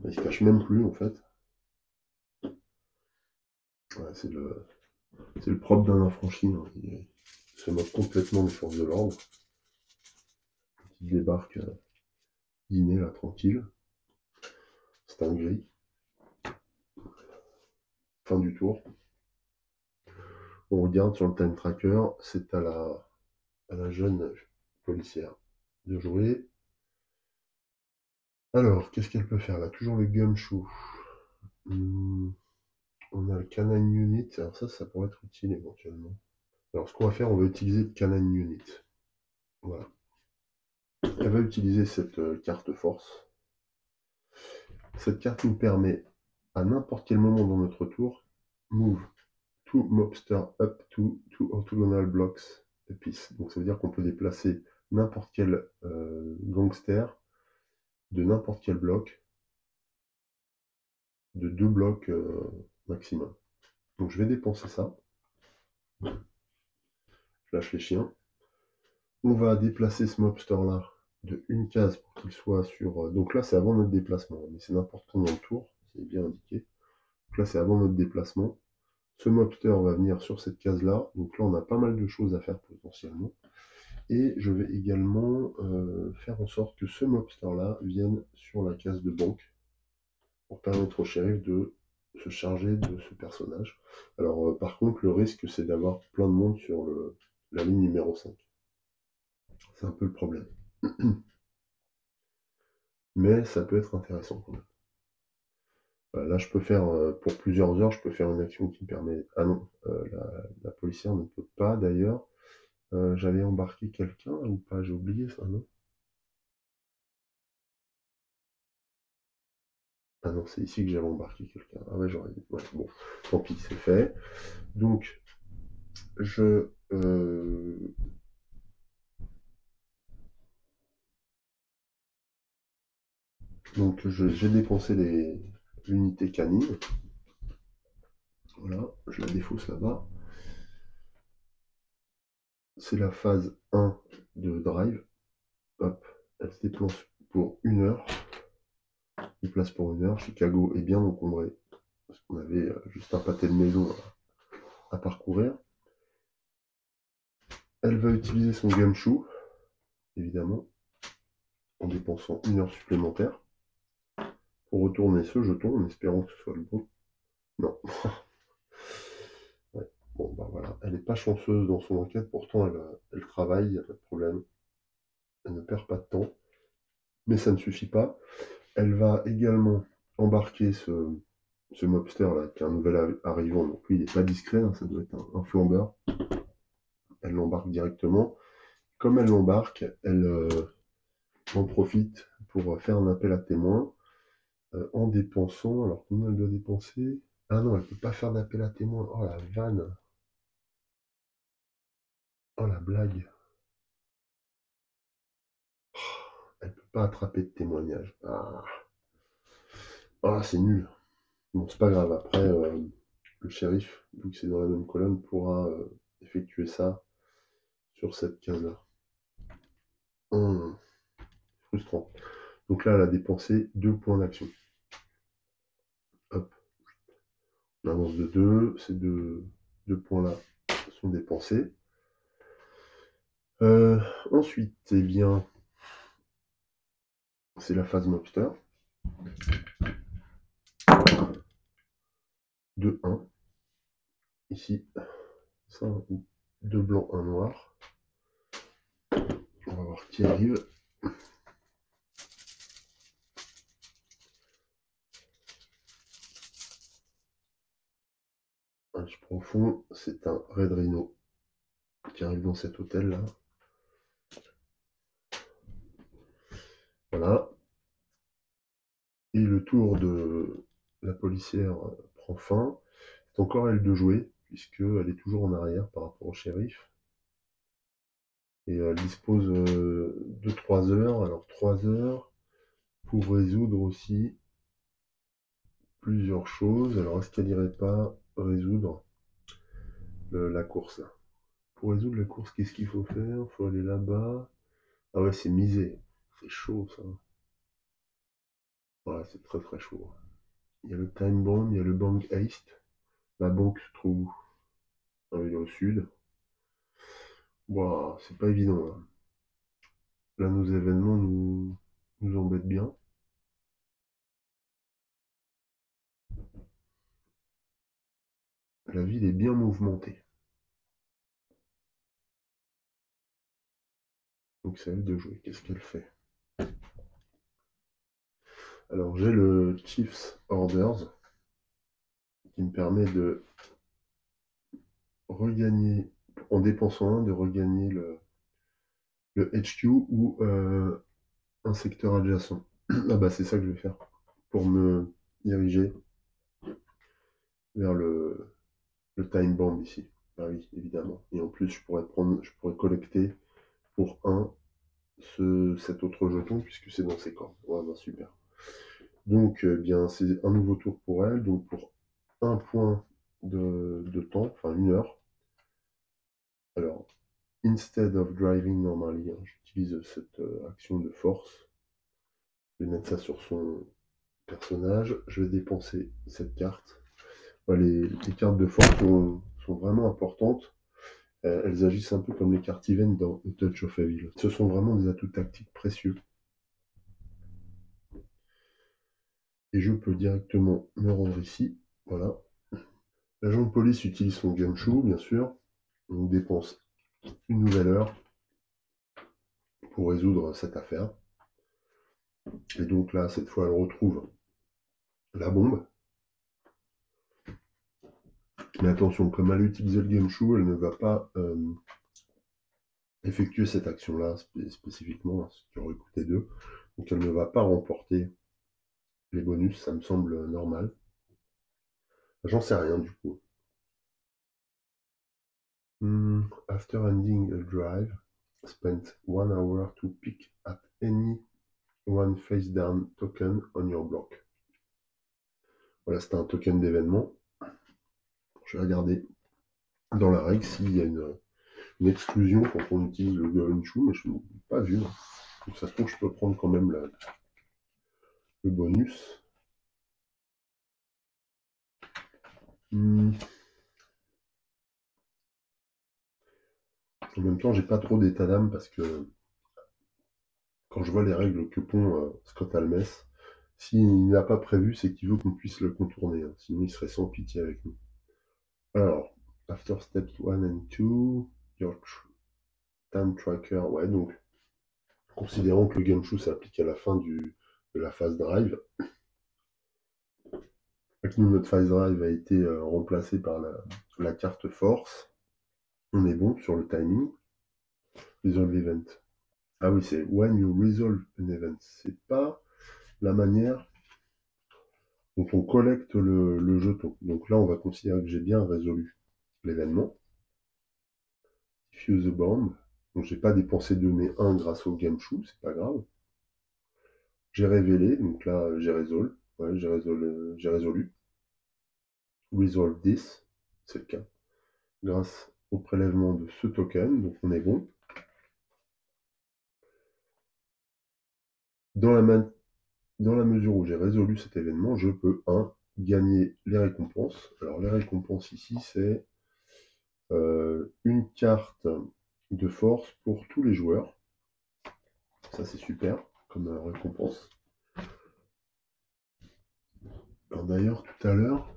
Il se cache même plus, en fait. Ouais, c'est le propre d'un affranchi. Hein. Il se moque complètement des forces de l'ordre. Il débarque dîner, là, tranquille. C'est un gris. Fin du tour. On regarde sur le time tracker, c'est à la jeune policière de jouer. Alors, qu'est-ce qu'elle peut faire? Elle a toujours le gumshoe. On a le canine unit. Alors ça pourrait être utile éventuellement. Alors, ce qu'on va faire, on va utiliser le canine unit. Voilà. Elle va utiliser cette carte force. Cette carte nous permet, à n'importe quel moment dans notre tour, move two mobster up to two orthogonal blocks a piece. Donc ça veut dire qu'on peut déplacer n'importe quel gangster de n'importe quel bloc, de 2 blocs maximum. Donc je vais dépenser ça. Je lâche les chiens. On va déplacer ce mobster là de une case pour qu'il soit sur... donc là c'est avant notre déplacement, mais c'est n'importe combien de tours, c'est bien indiqué. Donc là c'est avant notre déplacement. Ce mobster va venir sur cette case là, donc là on a pas mal de choses à faire potentiellement. Et je vais également faire en sorte que ce mobster là vienne sur la case de banque pour permettre au shérif de se charger de ce personnage. Alors par contre le risque c'est d'avoir plein de monde sur la ligne numéro 5. C'est un peu le problème. Mais ça peut être intéressant quand même. Là je peux faire, pour plusieurs heures, je peux faire une action qui me permet... Ah non, la policière ne peut pas d'ailleurs. J'avais embarqué quelqu'un ou pas? J'ai oublié ça, non? Ah non, c'est ici que j'avais embarqué quelqu'un. Ah ouais, j'aurais dit. Ouais, bon, tant pis, c'est fait. Donc, j'ai dépensé l'unité canine. Voilà, je la défausse là-bas. C'est la phase 1 de drive. Hop, elle se déplace pour 1 heure. Déplace pour 1 heure. Chicago est bien encombré. Parce qu'on avait juste un pâté de maison à parcourir. Elle va utiliser son gumshoe, évidemment, en dépensant 1 heure supplémentaire pour retourner ce jeton en espérant que ce soit le bon. Non. Ouais. Bon, bah voilà. Elle n'est pas chanceuse dans son enquête, pourtant elle travaille, il n'y a pas de problème. Elle ne perd pas de temps. Mais ça ne suffit pas. Elle va également embarquer ce mobster là, qui est un nouvel arrivant. Donc lui, il n'est pas discret, hein, ça doit être un flambeur. Elle l'embarque directement. Comme elle l'embarque, elle en profite pour faire un appel à témoins en dépensant. Alors combien elle doit dépenser? Ah non, elle ne peut pas faire d'appel à témoins. Oh la vanne. Oh la blague. Elle ne peut pas attraper de témoignage. Ah, c'est nul. Bon, c'est pas grave. Après, le shérif, vu que c'est dans la même colonne, pourra effectuer ça sur cette case-là. Frustrant. Donc là, elle a dépensé 2 points d'action. Hop. On avance de 2. Ces deux points-là sont dépensés. Ensuite, eh bien, c'est la phase mobster. 2, 1. Ici, 2 blancs, 1 noir. On va voir qui arrive. Je prends au fond, c'est un Red Rhino qui arrive dans cet hôtel là. Voilà. tour de la policière prend fin. C'est encore à elle de jouer, puisqu'elle est toujours en arrière par rapport au shérif. Et elle dispose de 3 heures. Alors 3 heures pour résoudre aussi plusieurs choses. Alors est-ce qu'elle irait pas résoudre la course là? Pour résoudre la course, qu'est-ce qu'il faut faire? Il faut aller là-bas. Ah ouais, c'est misé. C'est chaud ça. Voilà, c'est très très chaud. Il y a le time bomb, il y a le bank haste. La banque se trouve au sud. Wow, c'est pas évident là. Là, nos événements nous embêtent bien. La ville est bien mouvementée. Donc c'est à elle de jouer. Qu'est-ce qu'elle fait? Alors j'ai le Chief's Orders qui me permet de regagner, en dépensant un, de regagner le HQ ou un secteur adjacent. Ah bah c'est ça que je vais faire pour me diriger vers le time bomb ici. Ah oui, évidemment. Et en plus, je pourrais collecter pour un cet autre jeton puisque c'est dans ses cordes. Ouais, bah, super. Donc, bien, c'est un nouveau tour pour elle. Donc, pour un point de temps, enfin 1 heure. Alors, instead of driving normally, hein, j'utilise cette action de force. Je vais mettre ça sur son personnage. Je vais dépenser cette carte. Ouais, les cartes de force sont vraiment importantes. Elles agissent un peu comme les cartes event dans A Touch of Evil. Ce sont vraiment des atouts tactiques précieux. Et je peux directement me rendre ici. Voilà. L'agent de police utilise son gumshoe, bien sûr. On dépense une nouvelle heure pour résoudre cette affaire. Et donc là, cette fois, elle retrouve la bombe. Mais attention, comme elle utilise le gumshoe, elle ne va pas effectuer cette action-là spécifiquement, ce qui aurait coûté 2. Donc elle ne va pas remporter les bonus, ça me semble normal. J'en sais rien du coup. After ending a drive, spent 1 hour to pick at any one face down token on your block. Voilà, c'est un token d'événement. Je vais regarder dans la règle s'il y a une exclusion quand on utilise le gumshoe, mais je n'ai pas vu. Donc ça se trouve, je peux prendre quand même le bonus. En même temps, j'ai pas trop d'état d'âme parce que quand je vois les règles que pond Scott Almes, s'il n'a pas prévu, c'est qu'il veut qu'on puisse le contourner. Hein. Sinon, il serait sans pitié avec nous. Alors, after steps 1 and 2, your time tracker. Ouais, donc, considérant que le gumshoe s'applique à la fin de la phase drive, et que nous, notre phase drive a été remplacée par la carte force, on est bon sur le timing. Resolve event. Ah oui, c'est when you resolve an event. C'est pas la manière dont on collecte le jeton. Donc là, on va considérer que j'ai bien résolu l'événement. Diffuse the bomb. Donc j'ai pas dépensé 2 mais 1 grâce au gumshoe, c'est pas grave. J'ai révélé, donc là j'ai résolu. Ouais, j'ai résolu. Resolve this, c'est le cas. Grâce au prélèvement de ce token, donc on est bon. Dans la mesure où j'ai résolu cet événement, je peux, gagner les récompenses. Alors les récompenses ici, c'est une carte de force pour tous les joueurs. Ça c'est super comme récompense. D'ailleurs, tout à l'heure,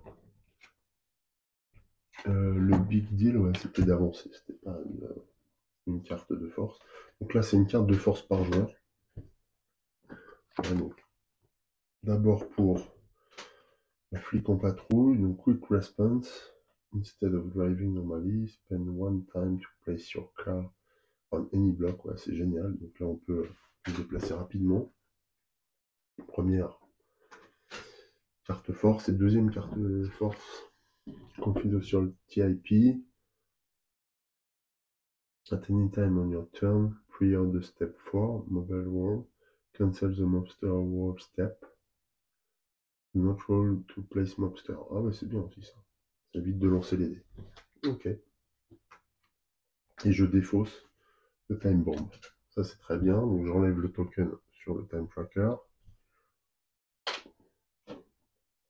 le big deal, ouais, c'était d'avancer, c'était pas une carte de force. Donc là, c'est une carte de force par joueur. Ouais, donc, d'abord pour la flic en patrouille, donc quick response. Instead of driving normally, spend 1 time to place your car on any block. Ouais, c'est génial. Donc là, on peut se déplacer rapidement. Première carte force et deuxième carte force. Confidential TIP. At any time on your turn, pre-order step 4, mobile world. Cancel the mobster world step. Do not roll to place mobster. Ah ouais, c'est bien aussi ça. Ça évite de lancer les dés. Ok. Et je défausse le time bomb. Ça c'est très bien. Donc j'enlève le token sur le time tracker.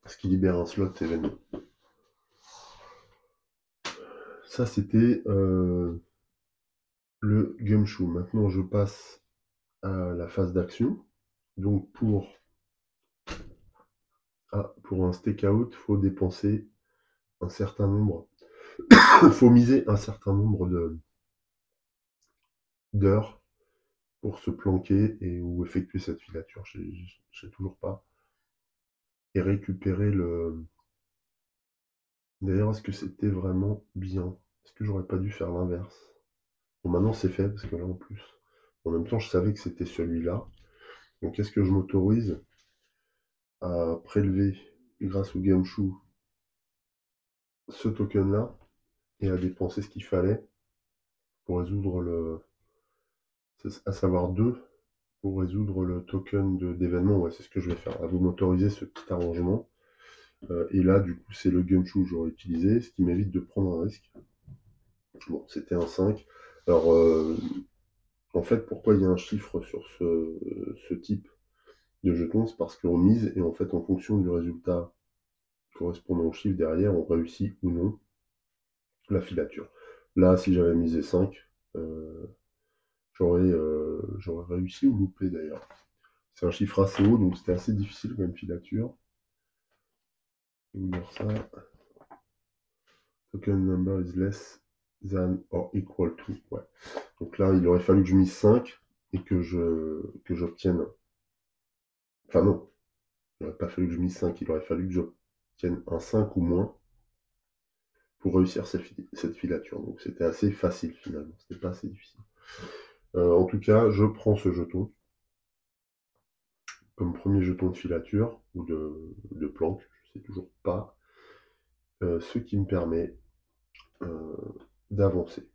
Ce qui libère un slot événement. Ça c'était le gumshoe. Maintenant je passe à la phase d'action. Donc pour un stake-out, il faut dépenser un certain nombre. Il faut miser un certain nombre d'heures pour se planquer et ou effectuer cette filature. Je ne sais toujours pas. Et récupérer le. D'ailleurs, est-ce que c'était vraiment bien? Est-ce que j'aurais pas dû faire l'inverse? Bon, maintenant c'est fait parce que là en plus. En même temps, je savais que c'était celui-là. Donc, est-ce que je m'autorise à prélever grâce au gumshoe ce token-là et à dépenser ce qu'il fallait pour résoudre le. À savoir 2 pour résoudre le token d'événement. Ouais, c'est ce que je vais faire. Vous m'autorisez ce petit arrangement. Et là, du coup, c'est le gumshoe que j'aurais utilisé, ce qui m'évite de prendre un risque. Bon, c'était un 5. Alors, en fait, pourquoi il y a un chiffre sur ce type de jeton? C'est parce qu'on mise et en fait, en fonction du résultat correspondant au chiffre derrière, on réussit ou non la filature. Là, si j'avais misé 5, j'aurais réussi ou loupé d'ailleurs. C'est un chiffre assez haut, donc c'était assez difficile comme filature. Je vais vous dire ça. Token number is less than or equal to. Ouais. Donc là, il aurait fallu que je mise 5 et que j'obtienne. Enfin non, il n'aurait pas fallu que je mise 5, il aurait fallu que j'obtienne un 5 ou moins pour réussir cette filature. Donc c'était assez facile finalement, c'était pas assez difficile. En tout cas, je prends ce jeton comme premier jeton de filature ou de planque, je sais toujours pas, ce qui me permet d'avancer.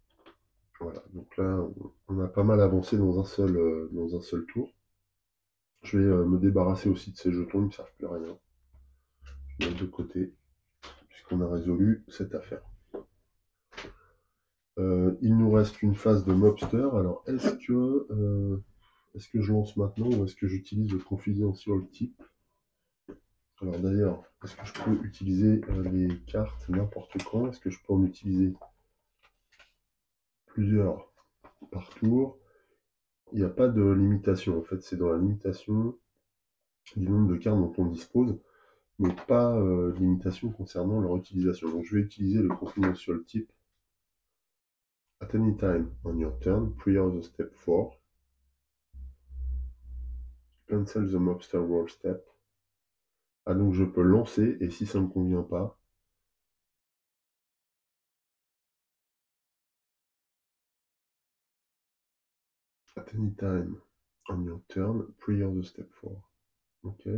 Voilà, donc là, on a pas mal avancé dans un seul tour. Je vais me débarrasser aussi de ces jetons, ils ne me servent plus à rien. Je mets de côté, puisqu'on a résolu cette affaire. Il nous reste une phase de mobster. Alors, est-ce que je lance maintenant ou est-ce que j'utilise le confidential type? Alors d'ailleurs, est-ce que je peux utiliser les cartes n'importe quand? Est-ce que je peux en utiliser plusieurs par tour? Il n'y a pas de limitation. En fait, c'est dans la limitation du nombre de cartes dont on dispose, mais pas de limitation concernant leur utilisation. Donc je vais utiliser le confidential type. At any time on your turn, pre-order step 4. Cancel the mobster roll step. Ah, donc je peux lancer, et si ça ne me convient pas, at any time on your turn, pre-order step 4. Ok.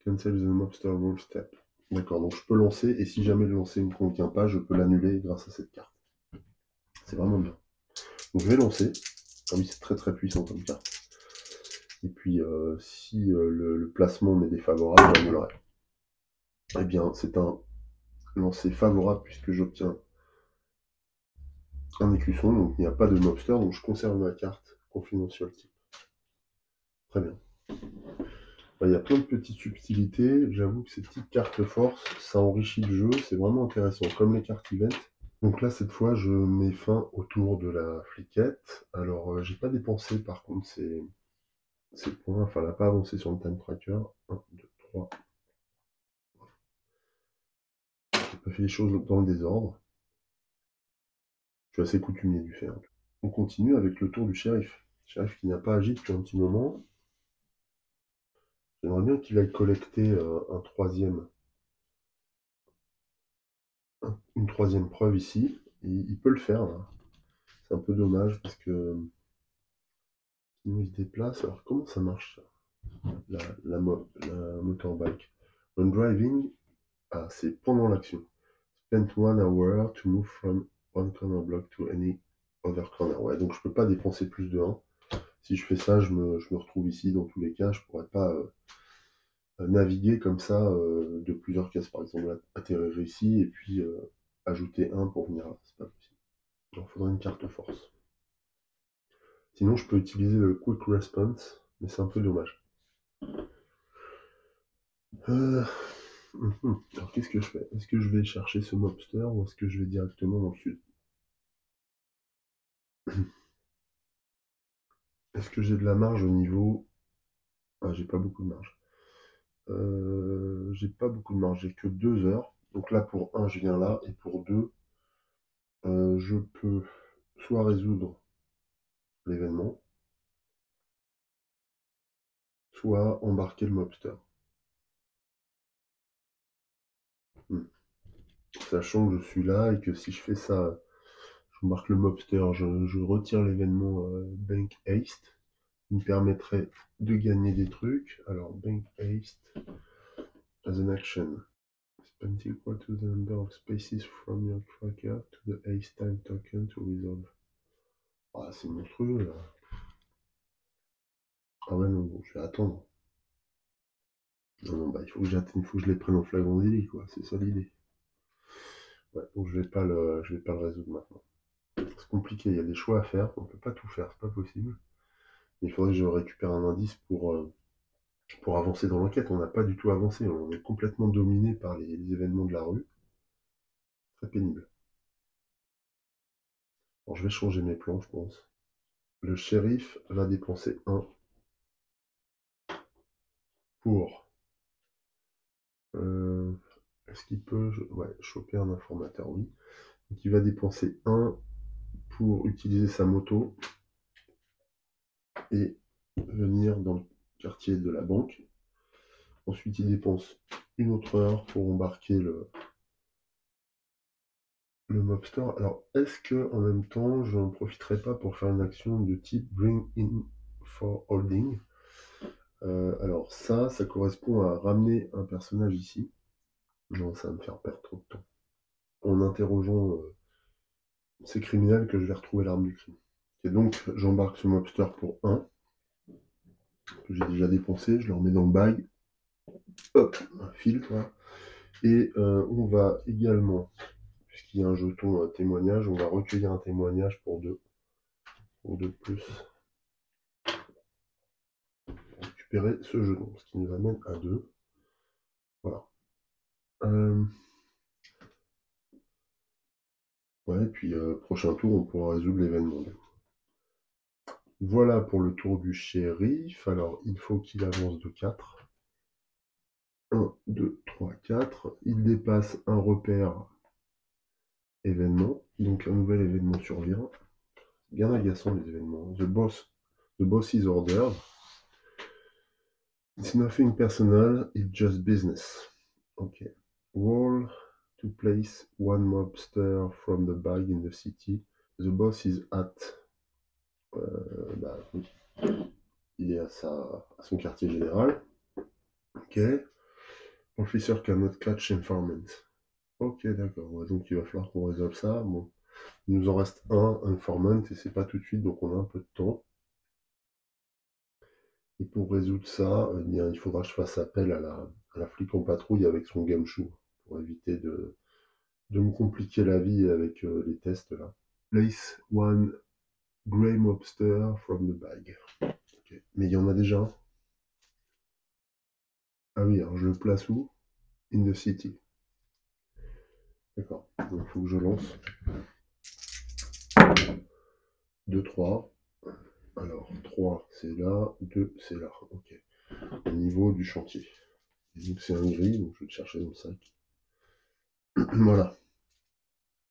Cancel the mobster roll step. D'accord, donc je peux lancer, et si jamais le lancer ne me convient pas, je peux l'annuler grâce à cette carte. C'est vraiment bien. Donc je vais lancer. Ah oui, c'est très très puissant comme carte. Et puis, si le placement m'est défavorable, j'annulerai. Eh bien, c'est un lancer favorable puisque j'obtiens un écusson, donc il n'y a pas de mobster, donc je conserve ma carte confidential type. Très bien. Il y a plein de petites subtilités. J'avoue que ces petites cartes force, ça enrichit le jeu, c'est vraiment intéressant, comme les cartes event. Donc là, cette fois, je mets fin au tour de la fliquette. Alors, j'ai pas dépensé par contre ces points, enfin, elle n'a pas avancé sur le time tracker. 1, 2, 3. J'ai pas fait les choses dans le désordre. Je suis assez coutumier du faire. On continue avec le tour du shérif. Shérif qui n'a pas agi depuis un petit moment. J'aimerais bien qu'il aille collecter une troisième preuve ici. Et il peut le faire là. C'est un peu dommage parce que il se déplace. Alors comment ça marche ça, la motorbike? When driving, c'est pendant l'action. Spend 1 hour to move from one corner block to any other corner. Ouais, donc je peux pas dépenser plus de 1. Si je fais ça, je me retrouve ici dans tous les cas. Je pourrais pas naviguer comme ça de plusieurs cases. Par exemple, atterrir ici et puis ajouter 1 pour venir là. C'est pas possible. Il faudrait une carte force. Sinon, je peux utiliser le Quick Response, mais c'est un peu dommage. Alors, qu'est-ce que je fais? Est-ce que je vais chercher ce mobster ou est-ce que je vais directement dans le sud? Est-ce que j'ai de la marge au niveau... Ah, j'ai pas beaucoup de marge. J'ai pas beaucoup de marge, j'ai que 2 heures. Donc là, pour 1, je viens là, et pour 2, je peux soit résoudre l'événement, soit embarquer le mobster. Sachant que je suis là et que si je fais ça, j'embarque le mobster, je retire l'événement Bank Haste, qui me permettrait de gagner des trucs. Alors, Bank Haste, as an action, spend equal to the number of spaces from your tracker to the haste time token to resolve. Ah, c'est monstrueux là. Ah ouais, non, bon, je vais attendre. Non, bah, il faut que j'attende, il faut que je les prenne en flagrant délit, quoi. C'est ça l'idée. Ouais, donc je vais pas le résoudre maintenant. C'est compliqué, il y a des choix à faire, on peut pas tout faire, c'est pas possible. Il faudrait que je récupère un indice pour avancer dans l'enquête. On n'a pas du tout avancé, on est complètement dominé par les événements de la rue. Très pénible. Alors je vais changer mes plans, je pense. Le shérif va dépenser 1 pour... Est-ce qu'il peut... Ouais, choper un informateur, oui. Donc il va dépenser 1 pour utiliser sa moto et venir dans le quartier de la banque. Ensuite, il dépense une autre heure pour embarquer le mobster. Alors, est-ce que en même temps, je n'en profiterai pas pour faire une action de type Bring in for Holding? Alors ça correspond à ramener un personnage ici. Non, ça va me faire perdre trop de temps. En interrogeant ces criminels que je vais retrouver l'arme du crime. Et donc, j'embarque ce mobster pour 1, que j'ai déjà dépensé, je le remets dans le bag. Hop, un filtre. Et on va également, puisqu'il y a un jeton témoignage, on va recueillir un témoignage pour 2. Pour 2 de plus. Pour récupérer ce jeton, ce qui nous amène à 2. Voilà. Ouais, puis prochain tour, on pourra résoudre l'événement. Voilà pour le tour du shérif. Alors, il faut qu'il avance de 4. 1, 2, 3, 4. Il dépasse un repère événement. Donc, un nouvel événement survient. Bien agaçant les événements. The boss is ordered. It's nothing personal, it's just business. Ok. Roll to place 1 mobster from the bag in the city. The boss is at... bah oui. Il est à son quartier général. Ok. Officer cannot catch informant. Ok, d'accord. Ouais, donc il va falloir qu'on résolve ça. Bon. Il nous en reste un informant et c'est pas tout de suite, donc on a un peu de temps. Et pour résoudre ça, eh bien, il faudra que je fasse appel à la flic en patrouille avec son gumshoe pour éviter de me compliquer la vie avec les tests là. Place 1 grey mobster from the bag. Okay. Mais il y en a déjà un. Ah oui, alors je le place où? In the city. D'accord, donc il faut que je lance. 2, 3. Alors, 3 c'est là, 2 c'est là. Ok. Au niveau du chantier. Et donc c'est un gris, donc je vais le chercher dans le sac. Voilà.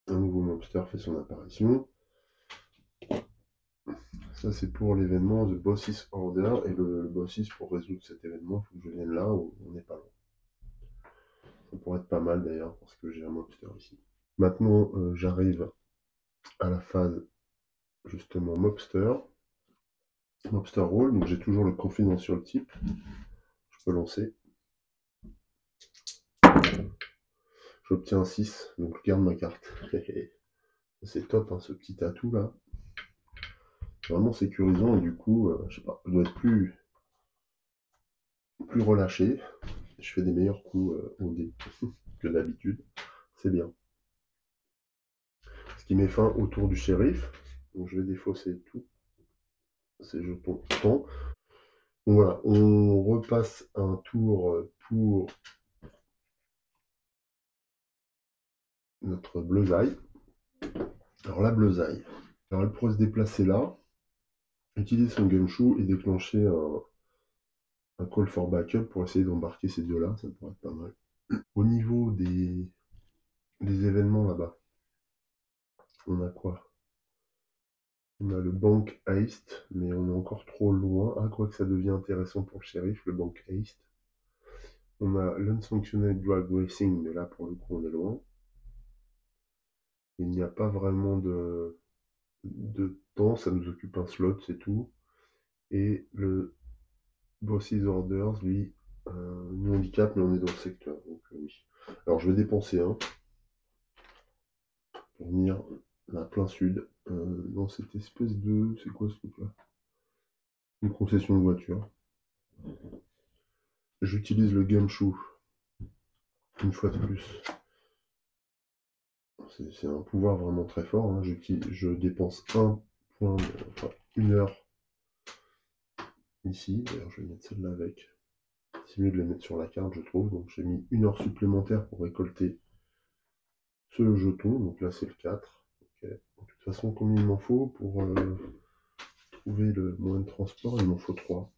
Un nouveau mobster fait son apparition. Ça c'est pour l'événement The Boss's Order. Et le Boss's, pour résoudre cet événement, il faut que je vienne là où on n'est pas loin. Ça pourrait être pas mal d'ailleurs, parce que j'ai un mobster ici. Maintenant, j'arrive à la phase justement mobster roll, donc j'ai toujours le confidential type. Je peux lancer. J'obtiens un 6, donc je garde ma carte. C'est top, hein, ce petit atout là. Vraiment sécurisant et du coup, je sais pas, je dois être plus relâché. Je fais des meilleurs coups au dé que d'habitude. C'est bien. Ce qui met fin au tour du shérif. Donc je vais défausser tous ces jetons temps. Donc voilà, on repasse un tour pour notre bleusaille. Alors la bleusaille. Alors elle pourrait se déplacer là, utiliser son gumshoe et déclencher un call for backup pour essayer d'embarquer ces deux-là. Ça pourrait être pas mal. Au niveau des événements là-bas, on a quoi? On a le Bank Heist, mais on est encore trop loin. Ah, quoi que ça devient intéressant pour le shérif, le Bank Heist. On a l'Unsanctioned Drag Racing, mais là pour le coup on est loin. Il n'y a pas vraiment de temps, ça nous occupe un slot, c'est tout. Et le Boss's Orders, lui, nous handicap, mais on est dans le secteur, donc oui. Alors je vais dépenser un pour venir là, plein sud, dans cette espèce de... C'est quoi ce truc-là? Une concession de voiture. J'utilise le gumshoe une fois de plus. C'est un pouvoir vraiment très fort. Hein. Je dépense un point, enfin une heure ici. D'ailleurs, je vais mettre celle-là avec. C'est mieux de les mettre sur la carte, je trouve. Donc j'ai mis une heure supplémentaire pour récolter ce jeton. Donc là, c'est le 4. Okay. De toute façon, combien il m'en faut pour trouver le moyen de transport? Il m'en faut 3.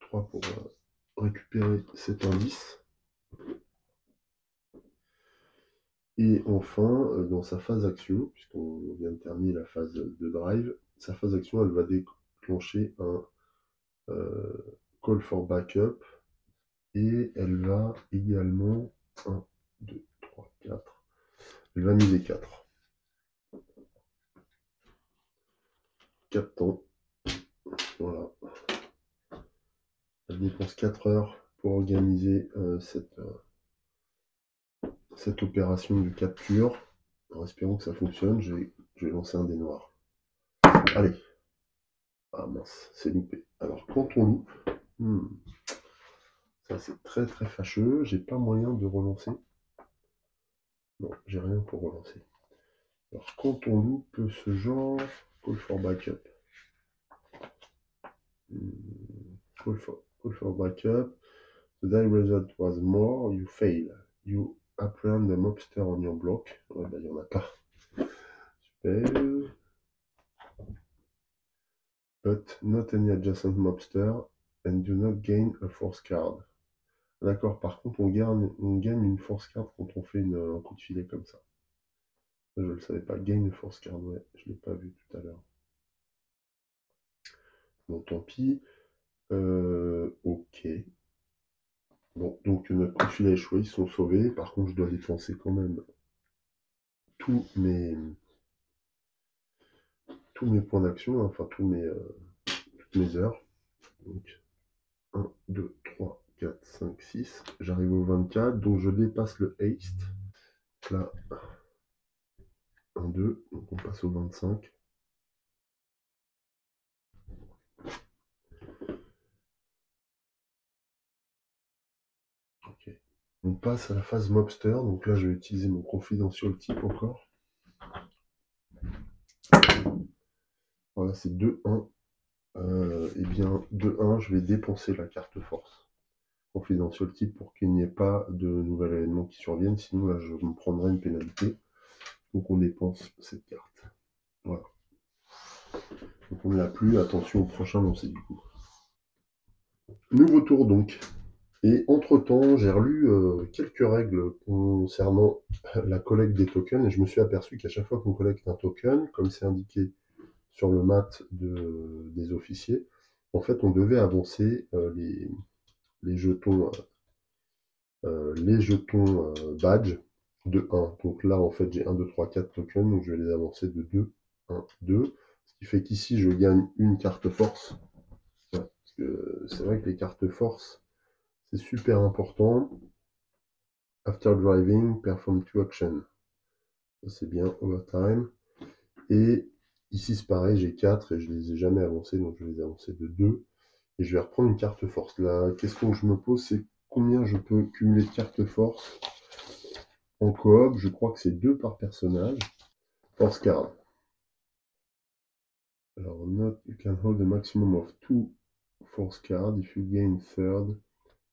3 pour récupérer cet indice. Et enfin, dans sa phase action, puisqu'on vient de terminer la phase de drive, sa phase action, elle va déclencher un call for backup et elle va également 1, 2, 3, 4. Elle va miser 4. 4 temps. Voilà. Elle dépense 4 heures pour organiser cette opération de capture. En espérant que ça fonctionne, je vais lancer un dé noir. Allez. Ah mince, c'est loupé. Alors quand on loupe, ça c'est très très fâcheux. J'ai pas moyen de relancer. Non, j'ai rien pour relancer. Alors quand on loupe ce genre, call for backup. Call for backup. The die result was more, you fail. You apprehend the mobster on your block. Ouais, bah, il n'y en a pas. Super. But not any adjacent mobster and do not gain a force card. D'accord, par contre, on gagne une force card quand on fait un coup de filet comme ça. Je ne le savais pas. Gain a force card, ouais, je ne l'ai pas vu tout à l'heure. Bon, tant pis. Ok. Bon, donc notre coup de filet a échoué, ils sont sauvés. Par contre, je dois dépenser quand même tous mes points d'action, hein, enfin toutes mes heures. Donc 1, 2, 3, 4, 5, 6. J'arrive au 24, donc je dépasse le haste. Là, 1, 2, donc on passe au 25. Ok. On passe à la phase mobster, donc là je vais utiliser mon confidential type encore. Voilà, c'est 2-1. Et bien 2-1, je vais dépenser la carte force confidential type pour qu'il n'y ait pas de nouvel événement qui survienne, sinon là je me prendrai une pénalité. Donc on dépense cette carte. Voilà. Donc on ne l'a plus, attention au prochain lancé du coup. Nouveau tour donc. Et entre-temps, j'ai relu quelques règles concernant la collecte des tokens et je me suis aperçu qu'à chaque fois qu'on collecte un token, comme c'est indiqué sur le mat des officiers, en fait on devait avancer les jetons, badge de 1. Donc là en fait j'ai 1, 2, 3, 4 tokens, donc je vais les avancer de 2, 1, 2. Ce qui fait qu'ici je gagne une carte force. Ouais, parce que c'est vrai que les cartes force, c'est super important. After driving, perform 2 actions. Ça c'est bien, overtime. Et ici c'est pareil, j'ai 4 et je les ai jamais avancés, donc je vais les avancer de 2. Et je vais reprendre une carte force. La question que je me pose, c'est combien je peux cumuler de cartes force en coop. Je crois que c'est 2 par personnage. Force card. Alors, note, you can hold a maximum of 2 force cards. If you gain third,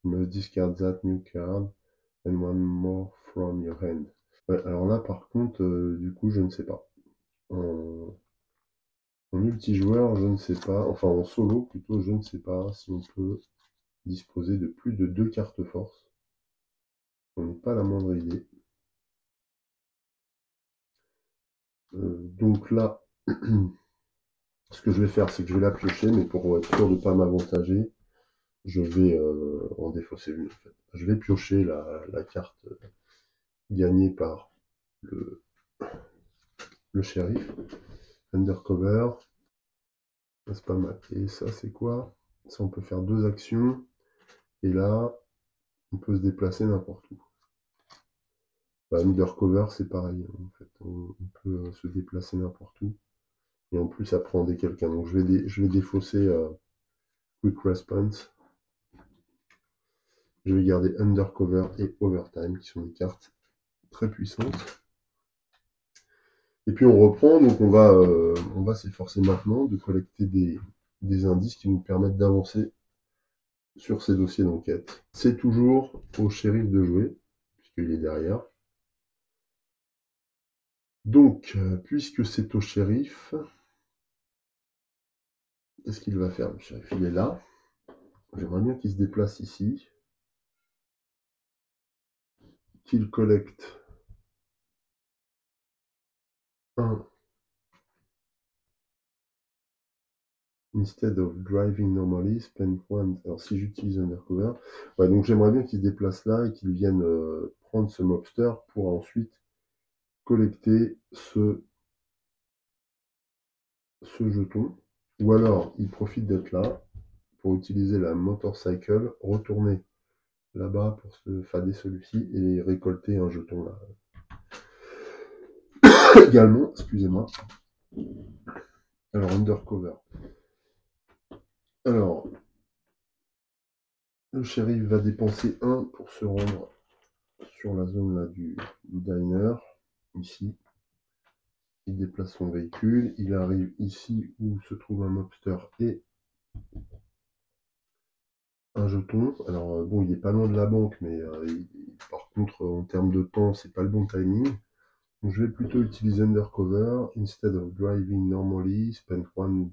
you must discard that new card and one more from your hand. Ouais, alors là, par contre, du coup, je ne sais pas. En multijoueur, je ne sais pas. Enfin, en solo, plutôt, je ne sais pas si on peut disposer de plus de 2 cartes force. On n'a pas la moindre idée. Donc là, ce que je vais faire, c'est que je vais la piocher, mais pour être sûr de ne pas m'avantager, je vais en défausser une. En fait. Je vais piocher la carte gagnée par le shérif. Undercover. C'est pas mal. Et ça, c'est quoi? Ça, on peut faire 2 actions. Et là, on peut se déplacer n'importe où. Bah, undercover, c'est pareil. En fait, on peut se déplacer n'importe où. Et en plus, appréhender quelqu'un. Donc, je vais défausser Quick Response. Je vais garder Undercover et Overtime, qui sont des cartes très puissantes. Et puis on reprend, donc on va s'efforcer maintenant de collecter des indices qui nous permettent d'avancer sur ces dossiers d'enquête. C'est toujours au shérif de jouer, puisqu'il est derrière. Donc, puisque c'est au shérif, qu'est-ce qu'il va faire? Le shérif, il est là. J'aimerais bien qu'il se déplace ici. Qu'il collecte un instead of driving normally, spend one. Alors si j'utilise undercover, ouais, donc j'aimerais bien qu'il se déplace là et qu'il vienne prendre ce mobster pour ensuite collecter ce jeton. Ou alors il profite d'être là pour utiliser la motorcycle, retourner là-bas pour se fader celui-ci et récolter un jeton là. Également, excusez-moi. Alors undercover. Alors, le shérif va dépenser 1 pour se rendre sur la zone là du diner, ici. Il déplace son véhicule, il arrive ici où se trouve un mobster et un jeton. Alors bon, il est pas loin de la banque, mais par contre, en termes de temps, c'est pas le bon timing. Donc, je vais plutôt utiliser undercover. Instead of driving normally, spend one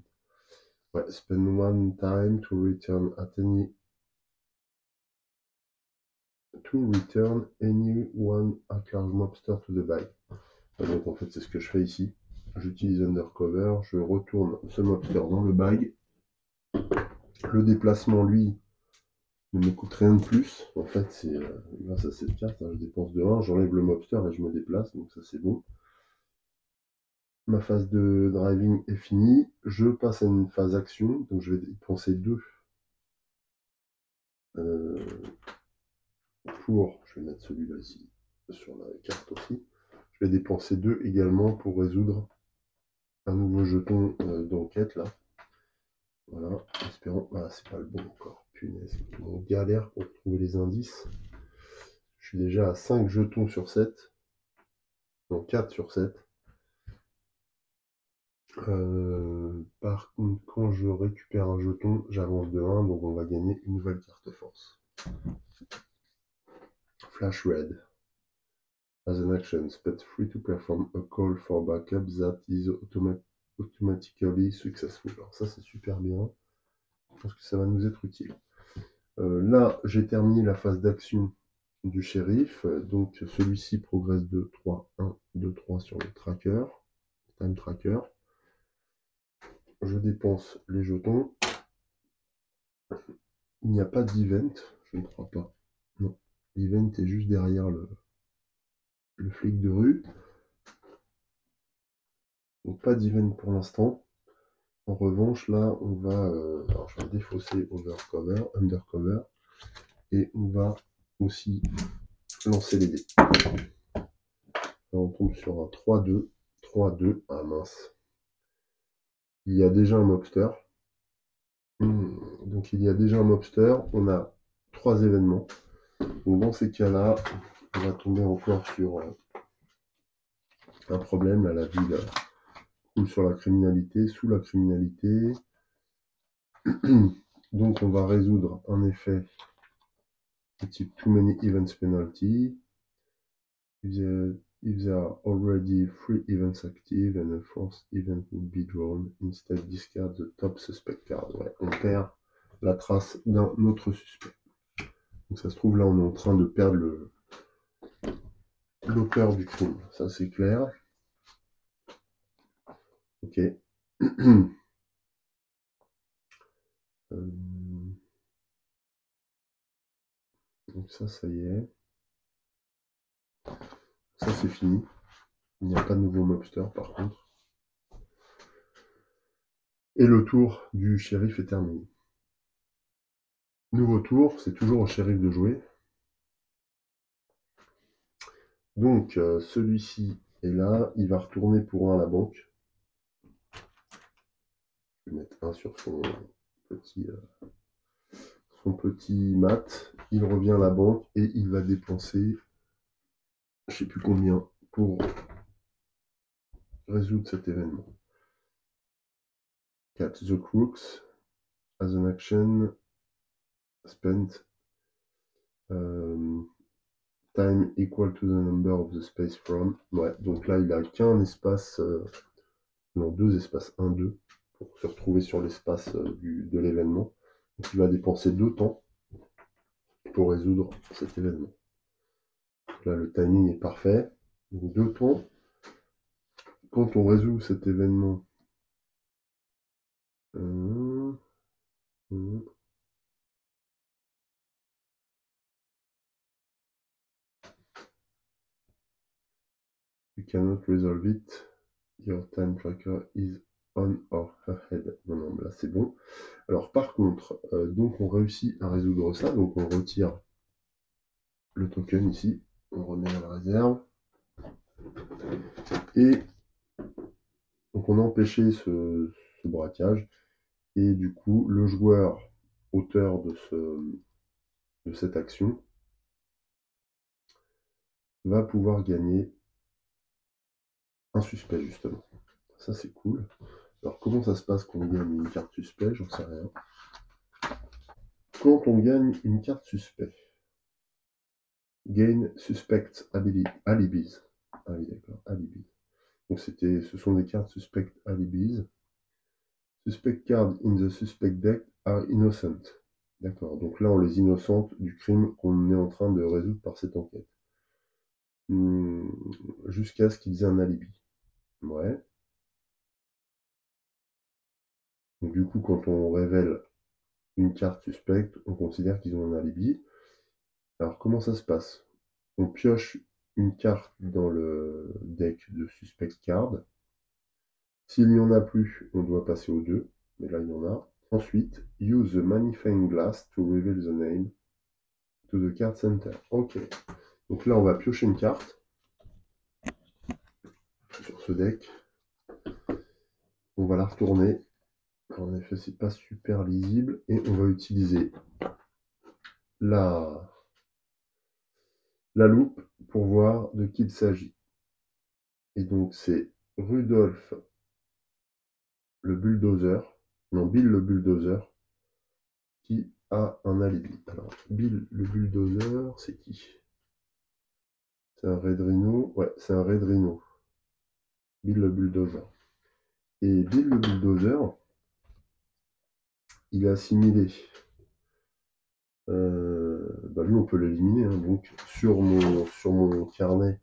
time to return any one at large mobster to the bag. Donc en fait c'est ce que je fais ici. J'utilise undercover, je retourne ce mobster dans le bag. Le déplacement lui ne me coûte rien de plus. En fait c'est grâce à cette carte, hein, je dépense de 1, j'enlève le mobster et je me déplace, donc ça c'est bon. Ma phase de driving est finie. Je passe à une phase action, donc je vais dépenser 2 je vais mettre celui-là ici sur la carte aussi. Je vais dépenser 2 également pour résoudre un nouveau jeton d'enquête là. Voilà, espérons. Ah, c'est pas le bon encore. Punaise, on galère pour trouver les indices. Je suis déjà à 5 jetons sur 7. Non, 4 sur 7. Par contre, quand je récupère un jeton, j'avance de 1, donc on va gagner une nouvelle carte force. Flash Red. As an action, spend 3 to perform a call for backup that is automatically successful. Alors ça c'est super bien. Je pense que ça va nous être utile. Là, j'ai terminé la phase d'action du shérif. Donc celui-ci progresse de 3, 1, 2, 3 sur le tracker, time tracker. Je dépense les jetons. Il n'y a pas d'event, je ne crois pas. Non, l'event est juste derrière le flic de rue. Donc pas d'event pour l'instant. En revanche, là, on va... alors je vais défausser undercover. Et on va aussi lancer les dés. Là, on tombe sur un 3-2. 3-2. Ah mince. Il y a déjà un mobster. Donc il y a déjà un mobster. On a 3 événements. Donc dans ces cas-là, on va tomber encore sur un problème. Là, la ville coule sur la criminalité, sous la criminalité. Donc on va résoudre un effet de type Too Many Events Penalty. If there are already 3 events active and a fourth event will be drawn, instead discard the top suspect card. Ouais, on perd la trace d'un autre suspect. Donc ça se trouve là on est en train de perdre l'auteur du crime. Ça c'est clair. Ok. Donc ça y est. Ça c'est fini. Il n'y a pas de nouveau mobster par contre. Et le tour du shérif est terminé. Nouveau tour, c'est toujours au shérif de jouer. Donc celui-ci est là, il va retourner pour 1 à la banque. Je vais mettre 1 sur son petit mat. Il revient à la banque et il va dépenser, je sais plus combien, pour résoudre cet événement. Catch the crooks as an action spent time equal to the number of the space from. Ouais, donc là il a qu'un espace, non 2 espaces, 1, 2, pour se retrouver sur l'espace de l'événement. Donc il va dépenser 2 temps pour résoudre cet événement. Là le timing est parfait. Donc 2 temps. Quand on résout cet événement, you cannot resolve it. Your time tracker is on or ahead. Non, là c'est bon. Alors par contre, donc on réussit à résoudre ça. Donc on retire le token ici. On remet à la réserve. Et donc on a empêché ce braquage. Et du coup, le joueur auteur de cette action va pouvoir gagner un suspect justement. Ça c'est cool. Alors comment ça se passe quand on gagne une carte suspect? J'en sais rien. Quand on gagne une carte suspect, gain suspect alibis. Ah oui d'accord, alibis. Donc ce sont des cartes suspect alibis. Suspect cards in the suspect deck are innocent. D'accord, donc là on les innocente du crime qu'on est en train de résoudre par cette enquête. Jusqu'à ce qu'ils aient un alibi. Ouais. Donc du coup, quand on révèle une carte suspecte, on considère qu'ils ont un alibi. Alors comment ça se passe? On pioche une carte dans le deck de suspect card. S'il n'y en a plus, on doit passer au 2, mais là il y en a. Ensuite, use the magnifying glass to reveal the name to the card center. Ok. Donc là, on va piocher une carte sur ce deck. On va la retourner. En effet, c'est pas super lisible. Et on va utiliser la loupe pour voir de qui il s'agit. Et donc c'est Rudolf le bulldozer, non Bill le bulldozer, qui a un alibi. Alors Bill le bulldozer, c'est qui? C'est un Red Rhino? Ouais, c'est un Red Rhino. Bill le bulldozer. Et Bill le bulldozer, il est assimilé. Lui on peut l'éliminer, hein. Donc sur mon carnet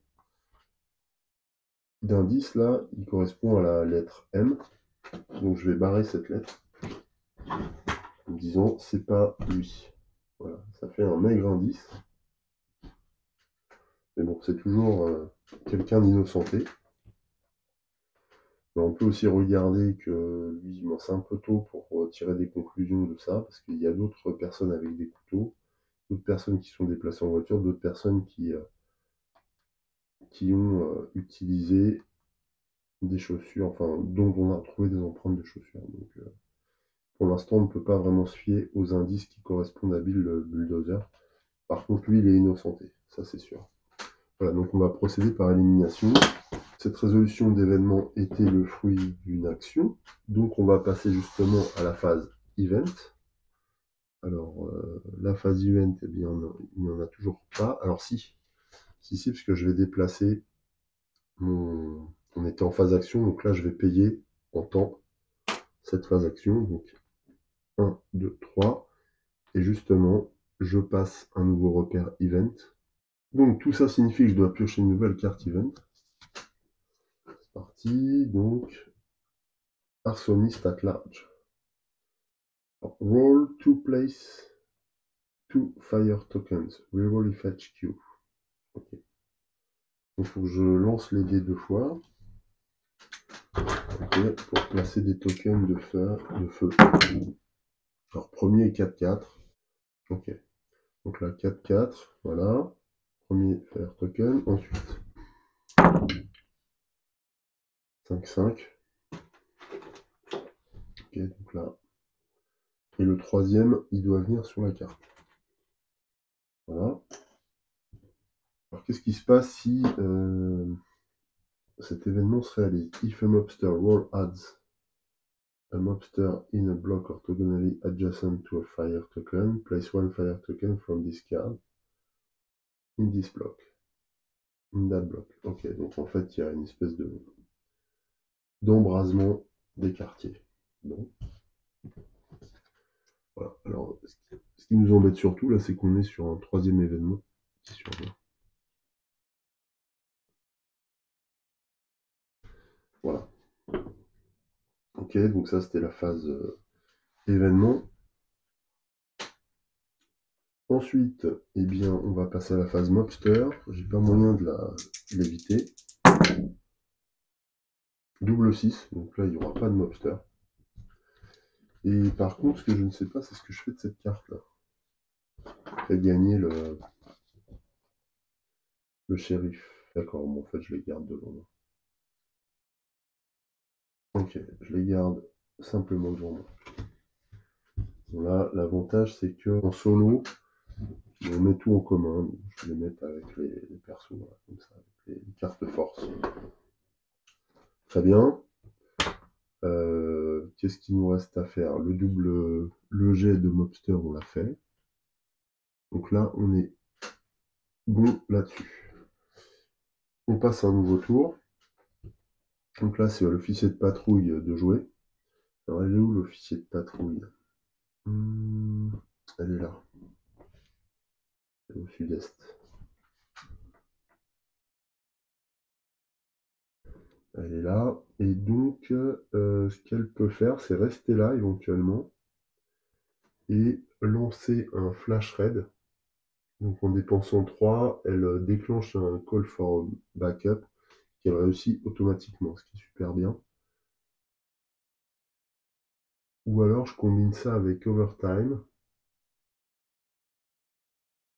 d'indices là, il correspond à la lettre M. Donc je vais barrer cette lettre en disant c'est pas lui. Voilà, ça fait un maigre indice. Mais bon, c'est toujours quelqu'un d'innocenté. On peut aussi regarder que lui, c'est un peu tôt pour tirer des conclusions de ça, parce qu'il y a d'autres personnes avec des couteaux, d'autres personnes qui sont déplacées en voiture, d'autres personnes qui ont utilisé des chaussures, enfin, dont on a retrouvé des empreintes de chaussures. Donc, pour l'instant, on ne peut pas vraiment se fier aux indices qui correspondent à Bill le bulldozer. Par contre, lui, il est innocenté, ça c'est sûr. Voilà, donc on va procéder par élimination. Cette résolution d'événement était le fruit d'une action. Donc on va passer justement à la phase event. Alors, la phase event, eh bien, il n'y en a toujours pas. Alors si, parce que je vais déplacer mon... On était en phase action, donc là je vais payer en temps cette phase action. Donc 1, 2, 3. Et justement, je passe un nouveau repère event. Donc tout ça signifie que je dois piocher une nouvelle carte event. C'est parti, donc Arsonist at large. Roll to place 2 fire tokens. Reroll if HQ. Ok. Donc il faut que je lance les dés 2 fois. Okay, pour placer des tokens de feu. Alors premier 4-4. Ok. Donc là 4-4. Voilà. Premier fire token. Ensuite 5-5. Ok, donc là. Et le troisième, il doit venir sur la carte. Voilà. Alors qu'est-ce qui se passe si cet événement se réalise? If a mobster roll adds a mobster in a block orthogonally adjacent to a fire token, place one fire token from this card in this block. In that block. Ok, donc en fait il y a une espèce d'embrasement des quartiers. Bon. Voilà. Alors ce qui nous embête surtout là, c'est qu'on est sur un troisième événement qui survient. Voilà. Ok, donc ça c'était la phase événement. Ensuite, eh bien, on va passer à la phase mobster. J'ai pas moyen de l'éviter. Double 6, donc là il n'y aura pas de mobster. Et par contre, ce que je ne sais pas, c'est ce que je fais de cette carte-là. Qui a gagné le shérif. D'accord, bon, en fait je les garde devant moi. Ok, je les garde simplement devant moi. Bon, là, l'avantage c'est que en solo, on met tout en commun. Donc, je vais les mettre avec les persos, voilà, comme ça, avec les cartes force. Très bien. Qu'est-ce qu'il nous reste à faire? Le jet de mobster, on l'a fait. Donc là, on est bon là-dessus. On passe à un nouveau tour. Donc là, c'est à l'officier de patrouille de jouer. Alors, elle est où l'officier de patrouille? Elle est là. Elle est au sud-est. Elle est là. Et donc, ce qu'elle peut faire, c'est rester là éventuellement et lancer un flash raid. Donc en dépensant 3, elle déclenche un call for backup qu'elle réussit automatiquement, ce qui est super bien. Ou alors je combine ça avec overtime.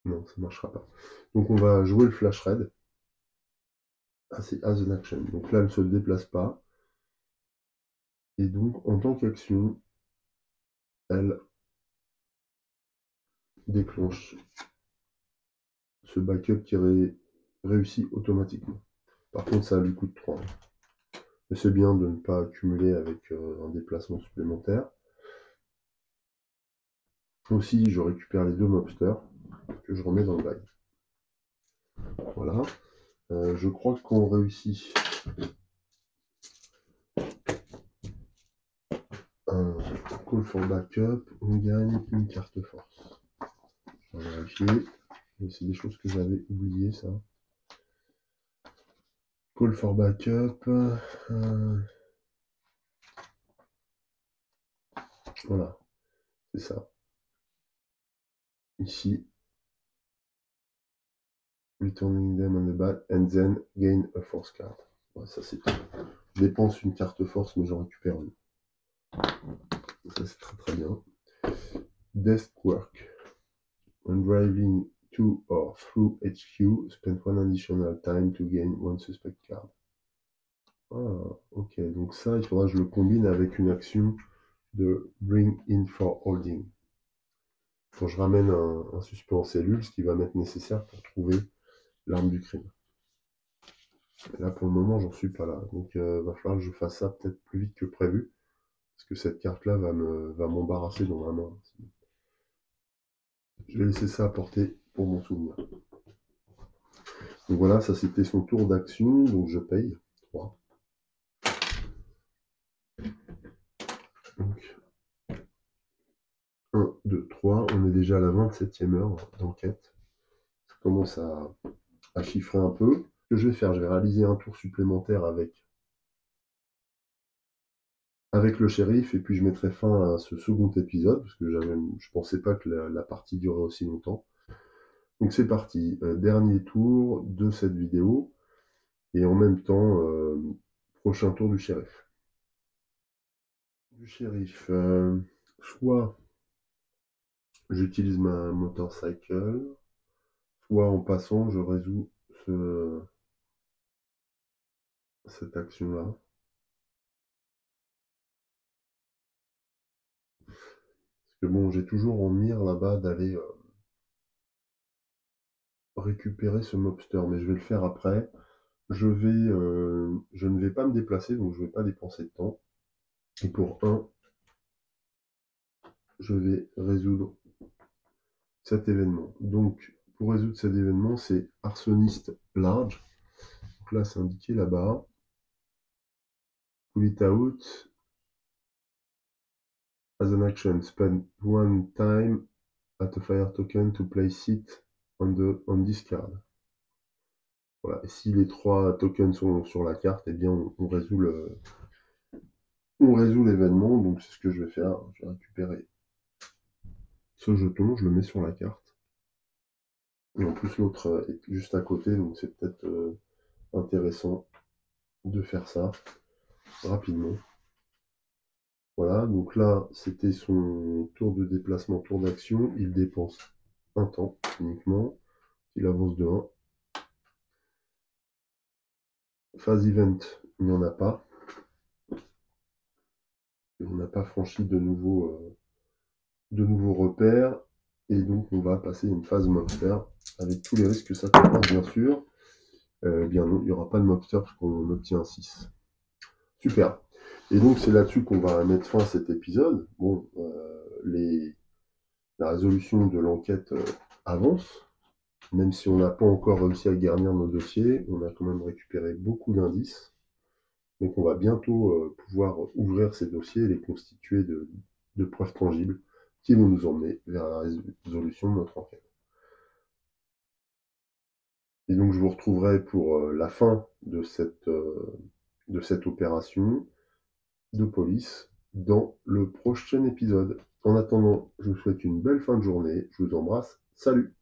Non, ça ne marchera pas. Donc on va jouer le flash raid. Ah, c'est as an action. Donc là, elle ne se déplace pas. Et donc, en tant qu'action, elle déclenche ce backup qui réussit automatiquement. Par contre, ça lui coûte 3. Mais c'est bien de ne pas accumuler avec un déplacement supplémentaire. Aussi, je récupère les 2 mobsters que je remets dans le bail. Voilà. Je crois qu'on réussit un call for backup, on gagne une carte force. Je vais vérifier. C'est des choses que j'avais oubliées, ça. Call for backup. Voilà, c'est ça. Ici, returning them on the back and then gain a force card. Ouais, ça c'est tout. Je dépense une carte force, mais j'en récupère une. Ça c'est très très bien. Desk work. When driving to or through HQ, spend one additional time to gain one suspect card. Ah, ok, donc ça, il faudra que je le combine avec une action de bring in for holding. Quand je ramène un suspect en cellule, ce qui va m'être nécessaire pour trouver l'arme du crime. Et là, pour le moment, j'en suis pas là. Donc, va falloir que je fasse ça peut-être plus vite que prévu. Parce que cette carte-là va m'embarrasser dans ma main. Je vais laisser ça à portée pour mon souvenir. Donc voilà, ça c'était son tour d'action. Donc je paye 3. Donc 1, 2, 3. On est déjà à la 27e heure d'enquête. Ça commence à chiffrer un peu. Ce que je vais faire, je vais réaliser un tour supplémentaire avec le shérif, et puis je mettrai fin à ce second épisode, parce que je pensais pas que la partie durait aussi longtemps. Donc c'est parti, dernier tour de cette vidéo, et en même temps, prochain tour du shérif. Soit j'utilise ma motorcycle, soit en passant, je résous cette action-là. Parce que bon, j'ai toujours en mire là-bas d'aller récupérer ce mobster, mais je vais le faire après. Je ne vais pas me déplacer, donc je ne vais pas dépenser de temps. Et pour 1, je vais résoudre cet événement. Donc, pour résoudre cet événement, c'est arsoniste large. Donc là, c'est indiqué là-bas. Pull it out. As an action, spend one time at a fire token to place it on this card. Voilà. Et si les 3 tokens sont sur la carte, eh bien on résout l'événement. Donc c'est ce que je vais faire. Je vais récupérer ce jeton, je le mets sur la carte. Et en plus l'autre est juste à côté, donc c'est peut-être intéressant de faire ça rapidement. Voilà, donc là c'était son tour de déplacement, tour d'action. Il dépense un temps uniquement. Il avance de 1. Phase event, il n'y en a pas. On n'a pas franchi de nouveaux repères. Et donc on va passer une phase mobster avec tous les risques que ça comporte, bien sûr. Bien non, il n'y aura pas de mobster parce qu'on obtient un 6. Super. Et donc c'est là-dessus qu'on va mettre fin à cet épisode. Bon, la résolution de l'enquête avance. Même si on n'a pas encore réussi à garnir nos dossiers, on a quand même récupéré beaucoup d'indices. Donc on va bientôt pouvoir ouvrir ces dossiers et les constituer de preuves tangibles qui vont nous emmener vers la résolution de notre enquête. Et donc je vous retrouverai pour la fin de cette opération de police dans le prochain épisode. En attendant, je vous souhaite une belle fin de journée. Je vous embrasse. Salut!